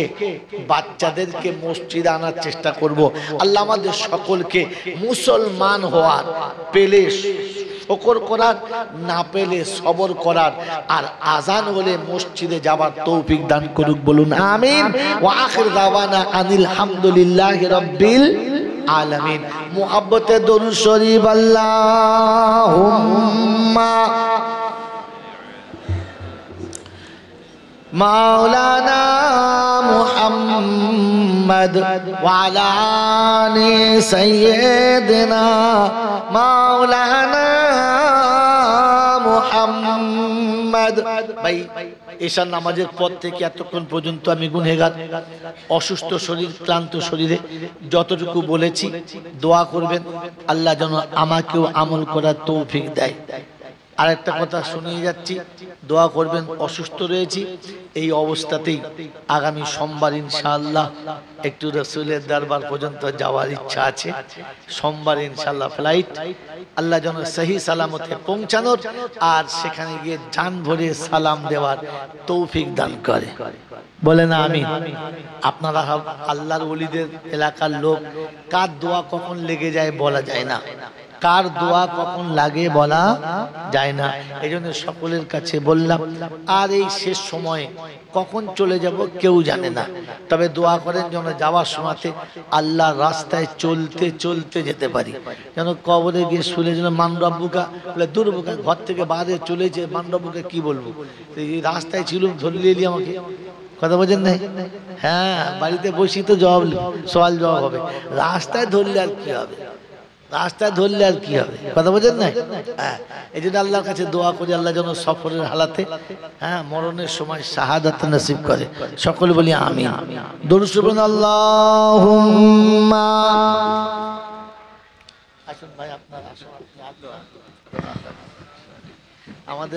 [SPEAKER 1] বাচ্চাদেরকে মসজিদে আনার চেষ্টা করব। আল্লাহ আমাদের সকলকে মুসলমান হওয়ার, পেলে শুকর করার, না পেলে সবর করার, আর আজান হলে মসজিদে যাবার তৌফিক দান করুক। বলুন আমিন। ওয়া আখির দাওয়ানা আনিল হামদুলিল্লাহি রাব্বিল আলামিন। মুহাব্বতে দরুদ শরীফ। আল্লাহুম্মা মাওলানা মুহাম্মদ ওয়া আলা আলি সাইয়্যিদিনা মাওলানা মুহাম্মদ। ভাই ঈশার নামাজের পর থেকে এতক্ষণ পর্যন্ত আমি গুনহেগার, অসুস্থ শরীর, ক্লান্ত শরীরে যতটুকু বলেছি দোয়া করবেন আল্লাহ যেন আমাকেও আমল করার তৌফিক দেয়। আরেকটা কথা শুনিয়ে যাচ্ছি, দোয়া করবেন। অসুস্থ রয়েছি, এই অবস্থাতেই আগামী সোমবার ইনশাআল্লাহ একটু রাসূলের দরবার পর্যন্ত যাওয়ার ইচ্ছা আছে। সোমবার ইনশাআল্লাহ ফ্লাইট, আল্লাহ যেন সহি সালামতে পৌঁছানোর আর সেখানে গিয়ে জান ভরে সালাম দেওয়ার তৌফিক দান করে। বলে না আমিন। আপনারা আল্লাহর ওলিদের এলাকার লোক, কার দোয়া কখন লেগে যায় বলা যায় না, কার দোয়া কখন লাগে বলা যায় না। এই জন্য সকলের কাছে বললাম, আর এই শেষ সময়ে কখন চলে যাব কেউ জানে না, তবে দোয়া করেন যেন যাওয়ার সময়তে আল্লাহর রাস্তায় চলতে চলতে যেতে পারি, যেন কবরে গিয়ে শুলে যেন মানরব্বুকা বলে দুর্বুকা, ঘর থেকে বাইরে চলেছে মানরব্বুকা কি বলবো, এই রাস্তায় ছিল ধরলে এলি আমাকে, কথা বোঝেন নাই? হ্যাঁ, বাড়িতে বসি তো জবাব সওয়াল জবাব হবে, রাস্তায় ধরলে আর কি হবে, রাস্তায় ধরলে আর কি হবে, কথা বোঝেন না? হ্যাঁ, এই জন্য আল্লাহর কাছে দোয়া করি আল্লাহ যেন সফরের হালাতে, হ্যাঁ, মরণের সময় শাহাদাত নসিব করে। সকলে বলি আমিন। দরুদ শরীফ আল্লাহুম্মা। আসুন ভাই, আপনার আসুন, আমাদের